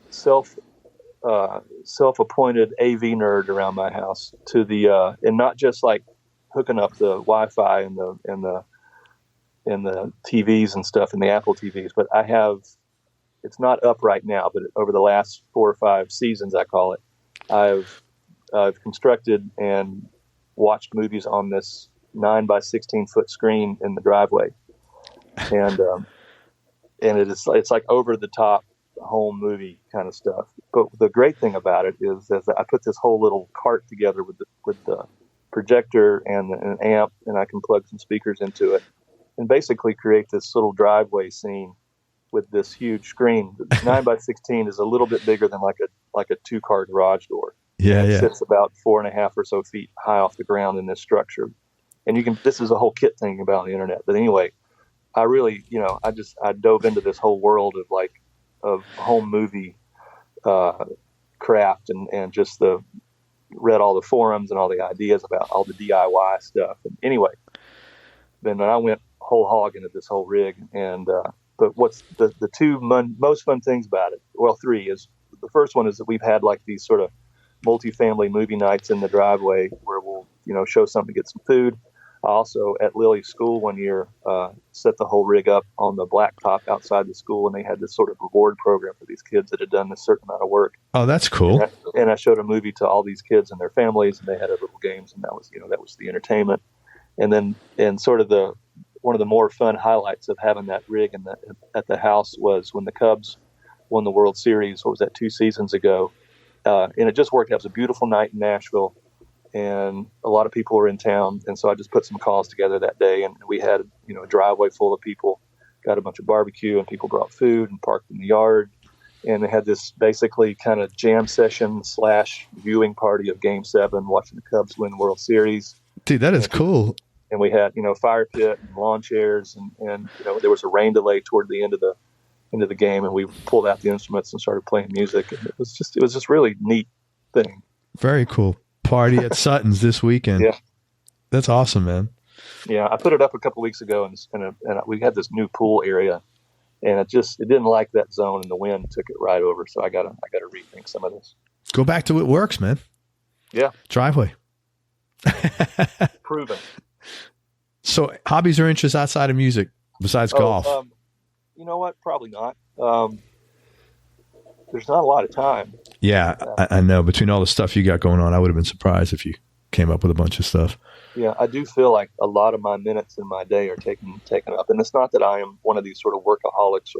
self-appointed AV nerd around my house and not just like hooking up the Wi-Fi and the TVs and stuff and the Apple TVs, but it's not up right now, but over the last 4 or 5 seasons, I call it, I've constructed and watched movies on this 9 by 16 foot screen in the driveway. And it's like over the top home movie kind of stuff. But the great thing about it is that I put this whole little cart together with the projector and an amp, and I can plug some speakers into it and basically create this little driveway scene with this huge screen. 9 by 16 is a little bit bigger than like a 2-car garage door. Yeah, it sits about 4.5 or so feet high off the ground in this structure. And this is a whole kit thing about the internet. But anyway, I really, I dove into this whole world of home movie craft and just read all the forums and all the ideas about all the DIY stuff. And anyway, then I went whole hog into this whole rig. And but what's the two most fun things about it? Well, 3 is the first one is that we've had like these sort of multifamily movie nights in the driveway where we'll show something to get some food. I also, at Lily's school one year, set the whole rig up on the blacktop outside the school, and they had this sort of reward program for these kids that had done a certain amount of work. Oh, that's cool. And I showed a movie to all these kids and their families, and they had little games, and that was the entertainment. And sort of one of the more fun highlights of having that rig at the house was when the Cubs won the World Series. What was that, 2 seasons ago? And it just worked out. It was a beautiful night in Nashville, and a lot of people were in town. And so I just put some calls together that day, and we had, a driveway full of people, got a bunch of barbecue, and people brought food and parked in the yard. And they had this basically kind of jam session / viewing party of Game 7, watching the Cubs win the World Series. Dude, that is cool. And we had, fire pit and lawn chairs, and there was a rain delay toward the end of the game, and we pulled out the instruments and started playing music. And it was just really neat thing. Very cool. Party at Sutton's this weekend. Yeah, that's awesome, man. Yeah, I put it up a couple weeks ago, and we had this new pool area, and it didn't like that zone, and the wind took it right over. So I gotta rethink some of this. Go back to what works, man. Yeah, driveway. Proven. So, hobbies or interests outside of music besides golf? You know what? Probably not. There's not a lot of time. Yeah, I know. Between all the stuff you got going on, I would have been surprised if you came up with a bunch of stuff. Yeah, I do feel like a lot of my minutes in my day are taken up. And it's not that I am one of these sort of workaholics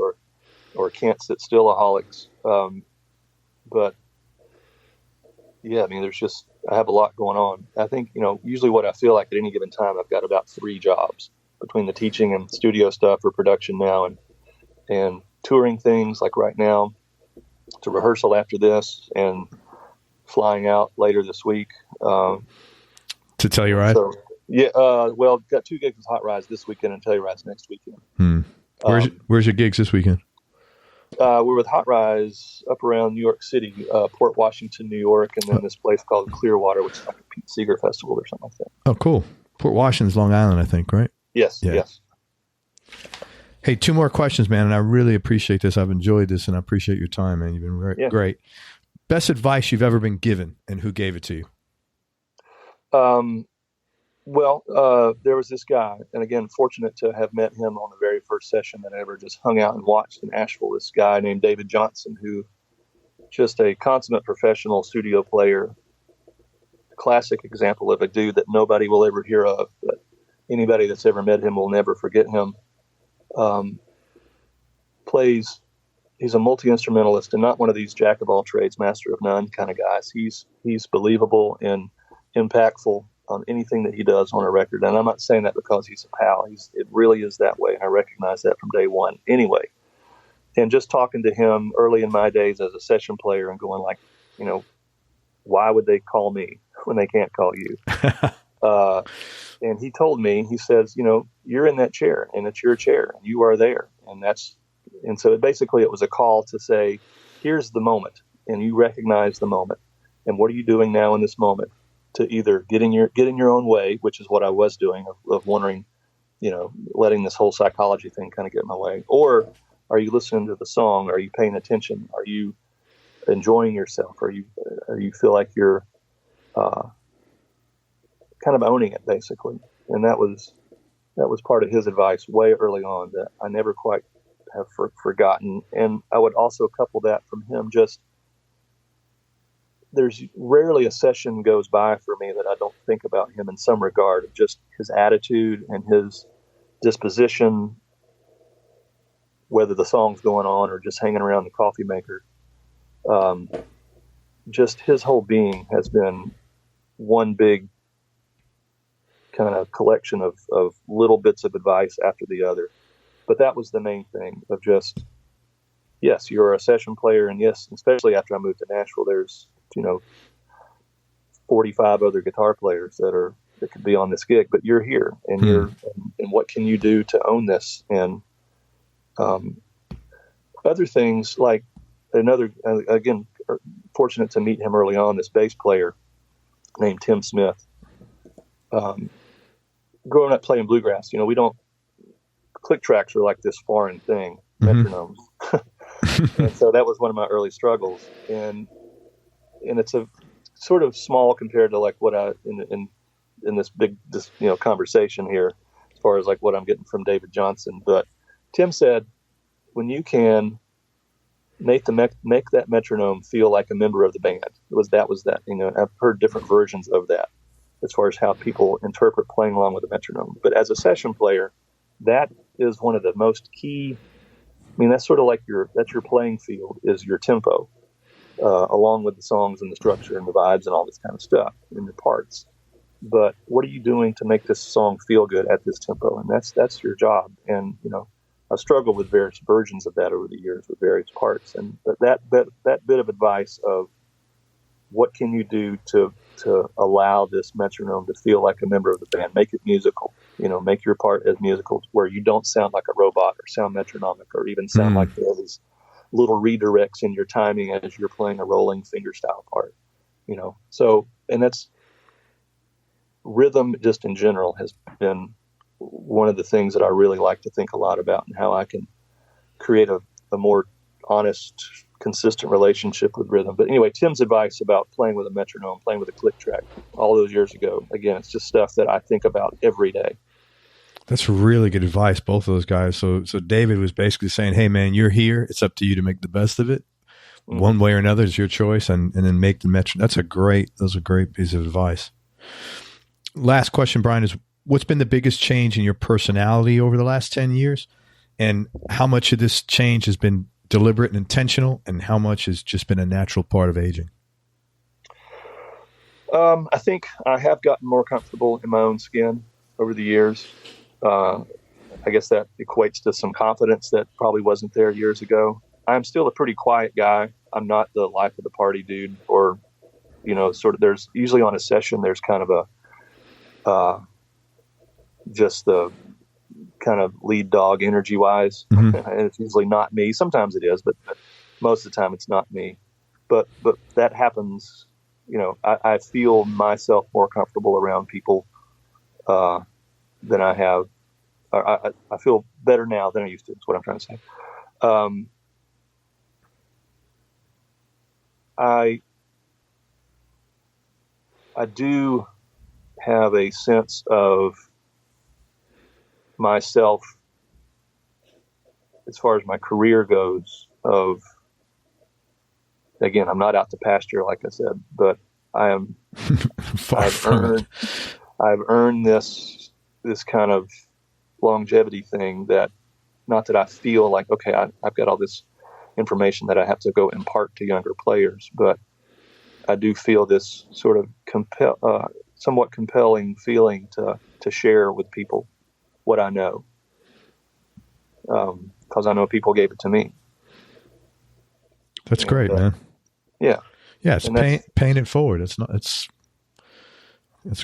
or can't sit still-aholics. But, yeah, I mean, I have a lot going on. I think, usually what I feel like at any given time, I've got about 3 jobs between the teaching and studio stuff or production now and touring things like right now to rehearsal after this and flying out later this week. To Telluride? So, yeah, got 2 gigs with Hot Rides this weekend and Telluride's next weekend. Where's your gigs this weekend? We're with Hot Rise up around New York City, Port Washington, New York, and then this place called Clearwater, which is like a Pete Seeger festival or something like that. Oh, cool. Port Washington's Long Island, I think, right? Yes, yeah. Yes. Hey, two more questions, man, and I really appreciate this. I've enjoyed this, and I appreciate your time, man. You've been great. Best advice you've ever been given, and who gave it to you? There was this guy, and again, fortunate to have met him on the very first session that I ever just hung out and watched in Nashville. This guy named David Johnson, who just a consummate professional studio player, classic example of a dude that nobody will ever hear of, but anybody that's ever met him will never forget him. He's a multi-instrumentalist and not one of these jack of all trades, master of none kind of guys. He's believable and impactful on anything that he does on a record. And I'm not saying that because he's a pal. It really is that way. And I recognize that from day one anyway. And just talking to him early in my days as a session player and going like, why would they call me when they can't call you? And he told me, he says, you're in that chair and it's your chair and you are there. And so basically it was a call to say, here's the moment, and you recognize the moment. And what are you doing now in this moment to either get in your own way, which is what I was doing of wondering, letting this whole psychology thing kind of get in my way, or are you listening to the song? Are you paying attention? Are you enjoying yourself? Are you feel like you're kind of owning it basically? And that was part of his advice way early on that I never quite have forgotten. And I would also couple that from him. Just there's rarely a session goes by for me that I don't think about him in some regard, of just his attitude and his disposition, whether the song's going on or just hanging around the coffee maker. Just his whole being has been one big kind of collection of little bits of advice after the other. But that was the main thing of just, yes, you're a session player. And yes, especially after I moved to Nashville, there's, 45 other guitar players that could be on this gig, but you're here and and what can you do to own this? And, other things like again, fortunate to meet him early on, this bass player named Tim Smith. Growing up playing bluegrass, click tracks are like this foreign thing, metronomes. And so that was one of my early struggles. And it's a sort of small compared to like what I, in this big, conversation here, as far as like what I'm getting from David Johnson. But Tim said, when you can make that metronome feel like a member of the band, that was that. I've heard different versions of that as far as how people interpret playing along with a metronome. But as a session player, that is one of the most key. That's sort of like that's your playing field, is your tempo, along with the songs and the structure and the vibes and all this kind of stuff in the parts. But what are you doing to make this song feel good at this tempo? And that's your job. And, I've struggled with various versions of that over the years with various parts. But that bit of advice of what can you do to allow this metronome to feel like a member of the band, make it musical, make your part as musical where you don't sound like a robot or sound metronomic or even sound like there are these little redirects in your timing as you're playing a rolling finger style part, So, and that's rhythm just in general has been one of the things that I really like to think a lot about, and how I can create a more honest, consistent relationship with rhythm. But anyway, Tim's advice about playing with a metronome, playing with a click track all those years ago, again, it's just stuff that I think about every day. That's really good advice, both of those guys. So David was basically saying, hey man, you're here. It's up to you to make the best of it. One way or another is your choice, and then make the metronome. Those are great pieces of advice. Last question, Bryan, is what's been the biggest change in your personality over the last 10 years? And how much of this change has been deliberate and intentional, and how much has just been a natural part of aging? I think I have gotten more comfortable in my own skin over the years. I guess that equates to some confidence that probably wasn't there years ago. I'm still a pretty quiet guy. I'm not the life of the party dude, or, sort of, there's usually on a session, there's kind of just the kind of lead dog energy wise. And it's usually not me. Sometimes it is, but most of the time it's not me. But that happens, I feel myself more comfortable around people than I have I feel better now than I used to. That's what I'm trying to say. I do have a sense of myself as far as my career goes. Again, I'm not out to pasture, like I said, but I am. I've earned this kind of longevity thing, that not that I feel like, okay, I've got all this information that I have to go impart to younger players, but I do feel this sort of somewhat compelling feeling to share with people what I know, because I know people gave it to me. That's great, man. Yeah. Yeah. It's paying it forward. It's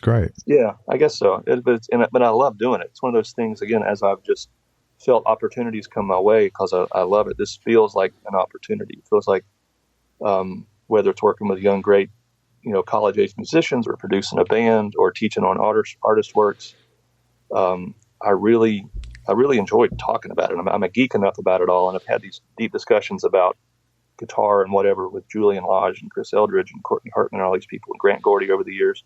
great. Yeah, I guess so. But I love doing it. It's one of those things, again, as I've just felt opportunities come my way, because I love it. This feels like an opportunity. It feels like, whether it's working with young, great, college age musicians, or producing a band, or teaching on artist works. I really enjoyed talking about it. I'm a geek enough about it all. And I've had these deep discussions about guitar and whatever with Julian Lodge and Chris Eldridge and Courtney Hartman and all these people, and Grant Gordy over the years.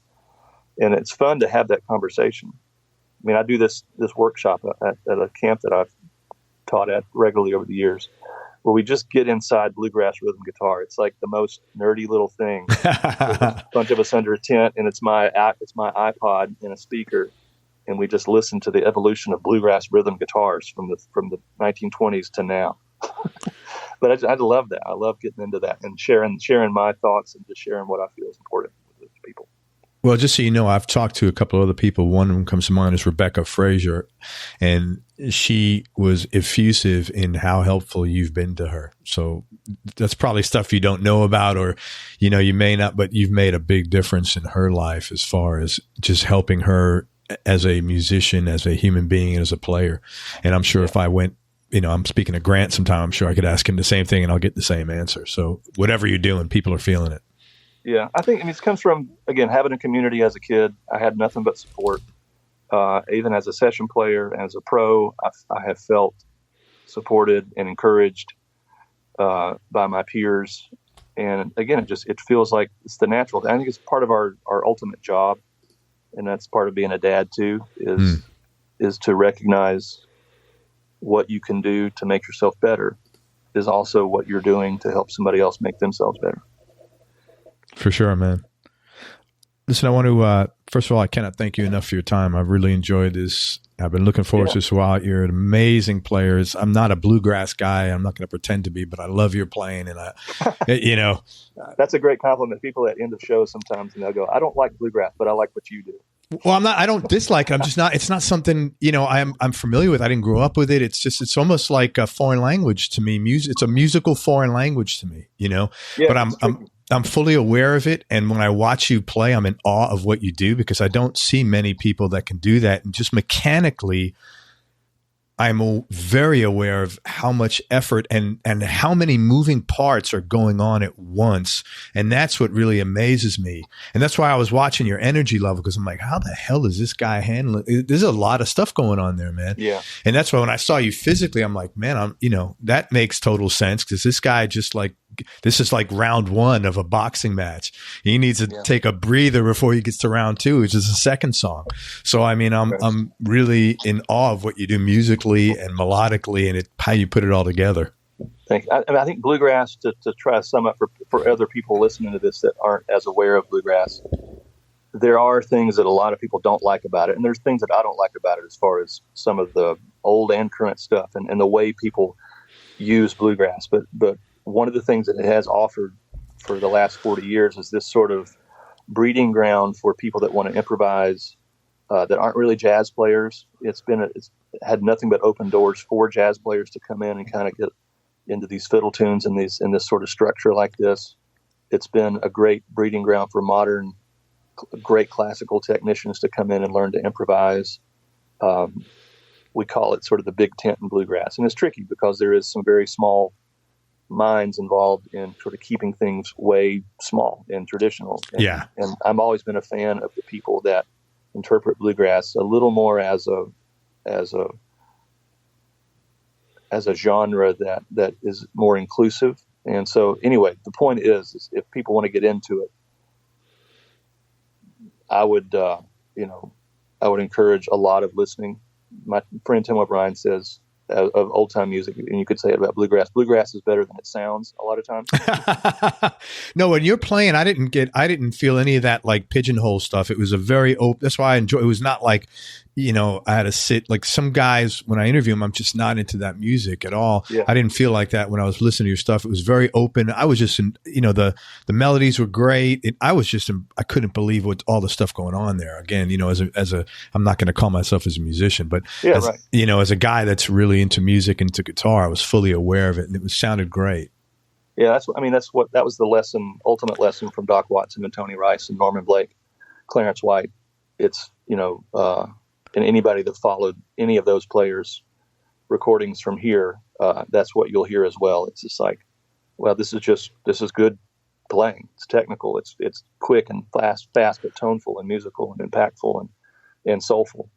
And it's fun to have that conversation. I mean, I do this workshop at a camp that I've taught at regularly over the years, where we just get inside bluegrass rhythm guitar. It's like the most nerdy little thing. A bunch of us under a tent, and it's my iPod and a speaker, and we just listen to the evolution of bluegrass rhythm guitars from the 1920s to now. But I love that. I love getting into that and sharing my thoughts, and just sharing what I feel is important with people. Well, just so you know, I've talked to a couple of other people. One of them comes to mind is Rebecca Frazier, and she was effusive in how helpful you've been to her. So that's probably stuff you don't know about, or, you may not, but you've made a big difference in her life as far as just helping her as a musician, as a human being, and as a player. And I'm sure if I went, I'm speaking to Grant sometime, I'm sure I could ask him the same thing and I'll get the same answer. So whatever you're doing, people are feeling it. Yeah, I think, it comes from, again, having a community as a kid. I had nothing but support. Even as a session player, as a pro, I have felt supported and encouraged by my peers. And again, it feels like it's the natural. I think it's part of our ultimate job, and that's part of being a dad too, is to recognize what you can do to make yourself better is also what you're doing to help somebody else make themselves better. For sure, man. Listen, I want to, first of all, I cannot thank you enough for your time. I've really enjoyed this. I've been looking forward to this a while. You're an amazing player. I'm not a bluegrass guy. I'm not going to pretend to be, but I love your playing. And that's a great compliment. People at end of shows sometimes, and they'll go, I don't like bluegrass, but I like what you do. Well, I don't dislike it. I'm just not, it's not something, I'm familiar with. I didn't grow up with it. It's almost like a foreign language to me. It's a musical foreign language to me, Yeah, but I'm fully aware of it. And when I watch you play, I'm in awe of what you do, because I don't see many people that can do that. And just mechanically, I'm very aware of how much effort and how many moving parts are going on at once. And that's what really amazes me. And that's why I was watching your energy level, because I'm like, how the hell is this guy handling? There's a lot of stuff going on there, man. Yeah. And that's why when I saw you physically, I'm like, man, that makes total sense, because this guy this is like round one of a boxing match. He needs to take a breather before he ggets to round two, which is the second song. So, I'm really in awe of what you do musically and melodically, and how you put it all together. Thank you. I think bluegrass, to try to sum up for other people listening to this that aren't as aware of bluegrass, there are things that a lot of people don't like about it. And there's things that I don't like about it, as far as some of the old and current stuff and the way people use bluegrass. But one of the things that it has offered for the last 40 years is this sort of breeding ground for people that want to improvise, that aren't really jazz players. It's had nothing but open doors for jazz players to come in and kind of get into these fiddle tunes and in this sort of structure like this. It's been a great breeding ground for modern, great classical technicians to come in and learn to improvise. We call it sort of the big tent in bluegrass. And it's tricky because there is some very small minds involved in sort of keeping things way small and traditional. And I've always been a fan of the people that interpret bluegrass a little more as a as a genre that is more inclusive. And so anyway, the point is if people want to get into it, I would encourage a lot of listening. My friend Tim O'Brien says of old time music, and you could say it about bluegrass. Bluegrass is better than it sounds a lot of times. No, when you're playing, I didn't feel any of that like pigeonhole stuff. It was a very open. That's why I enjoy. It was not like, I had to sit like some guys when I interview them. I'm just not into that music at all. Yeah. I didn't feel like that when I was listening to your stuff. It was very open. I was just, the melodies were great. I couldn't believe what all the stuff going on there. Again, I'm not going to call myself as a musician, but as a guy that's really into music and to guitar, I was fully aware of it, and it sounded great. Yeah, that was the ultimate lesson from Doc Watson and Tony Rice and Norman Blake, Clarence White. It's, and anybody that followed any of those players' recordings from here, that's what you'll hear as well. It's just like, well, this is good playing. It's technical. It's quick and fast, but toneful and musical and impactful and soulful.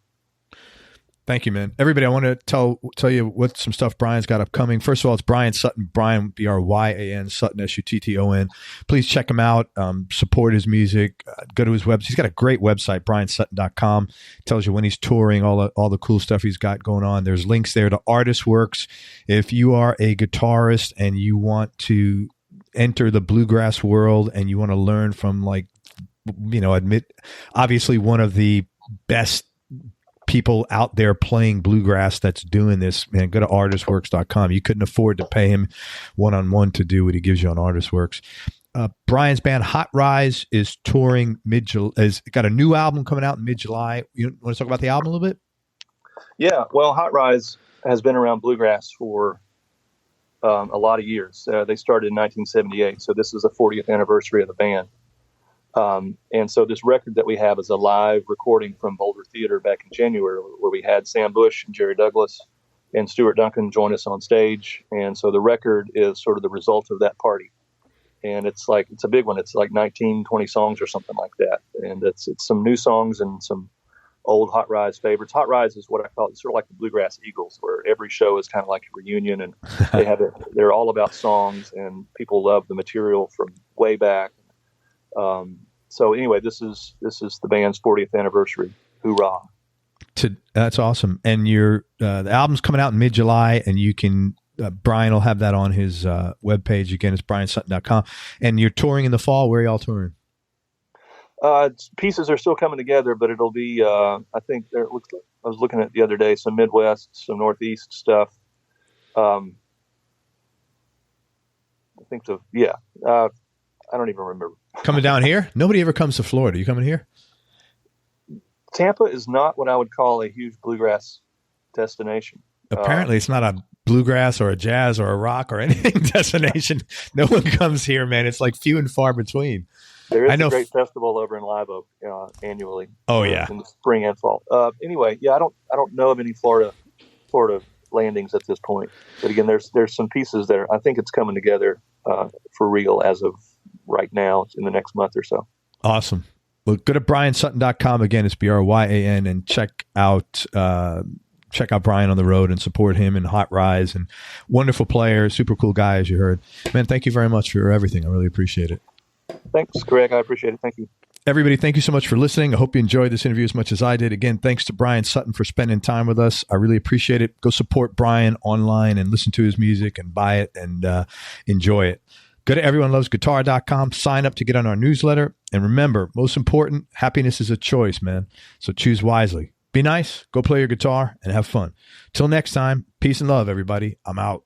Thank you, man. Everybody, I want to tell you what some stuff Bryan's got upcoming. First of all, it's Bryan Sutton, Bryan, Bryan, Sutton, Sutton. Please check him out. Support his music. Go to his website. He's got a great website, bryansutton.com. Tells you when he's touring, all the cool stuff he's got going on. There's links there to Artist Works. If you are a guitarist and you want to enter the bluegrass world and you want to learn from obviously one of the best people out there playing bluegrass that's doing this, man, go to artistworks.com. You couldn't afford to pay him one-on-one to do what he gives you on Artistworks. Bryan's band Hot Rise is touring has got a new album coming out in mid-July. You want to talk about the album a little bit? Yeah, well, Hot Rise has been around bluegrass for a lot of years. They started in 1978, so this is the 40th anniversary of the band. And so this record that we have is a live recording from Boulder Theater back in January, where we had Sam Bush and Jerry Douglas and Stuart Duncan join us on stage. And so the record is sort of the result of that party. And it's a big one. It's like 19, 20 songs or something like that. And it's some new songs and some old Hot Rise favorites. Hot Rise is what I call it, sort of like the Bluegrass Eagles, where every show is kind of like a reunion, and they're all about songs, and people love the material from way back. So anyway, this is the band's 40th anniversary. Hoorah. That's awesome. And the album's coming out in mid-July, and you can, Bryan will have that on his webpage. Again, it's bryansutton.com. And you're touring in the fall. Where are y'all touring? Pieces are still coming together, but it'll be, I think I was looking at the other day, some Midwest, some Northeast stuff. I think so. Yeah. I don't even remember. Coming down here? Nobody ever comes to Florida. You coming here? Tampa is not what I would call a huge bluegrass destination. Apparently, it's not a bluegrass or a jazz or a rock or anything destination. No one comes here, man. It's like few and far between. There is a great festival over in Live Oak annually. Oh yeah, in the spring and fall. Anyway, yeah, I don't know of any Florida landings at this point. But again, there's some pieces there. I think it's coming together for real as of right now, in the next month or so. Awesome. Well, go to bryansutton.com. Again, it's BRYAN, and check out Bryan on the road and support him and Hot Rise, and wonderful player, super cool guy, as you heard. Man, thank you very much for everything. I really appreciate it. Thanks, Greg. I appreciate it. Thank you. Everybody, thank you so much for listening. I hope you enjoyed this interview as much as I did. Again, thanks to Bryan Sutton for spending time with us. I really appreciate it. Go support Bryan online and listen to his music and buy it and enjoy it. Go to everyonelovesguitar.com, sign up to get on our newsletter. And remember, most important, happiness is a choice, man. So choose wisely. Be nice, go play your guitar, and have fun. Till next time, peace and love, everybody. I'm out.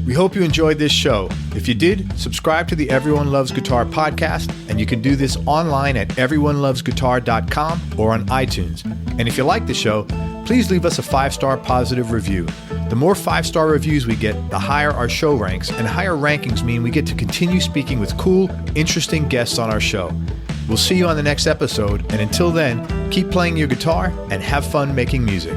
We hope you enjoyed this show. If you did, subscribe to the Everyone Loves Guitar podcast, and you can do this online at everyonelovesguitar.com or on iTunes. And if you like the show, please leave us a 5-star positive review. The more 5-star reviews we get, the higher our show ranks, and higher rankings mean we get to continue speaking with cool, interesting guests on our show. We'll see you on the next episode, and until then, keep playing your guitar and have fun making music.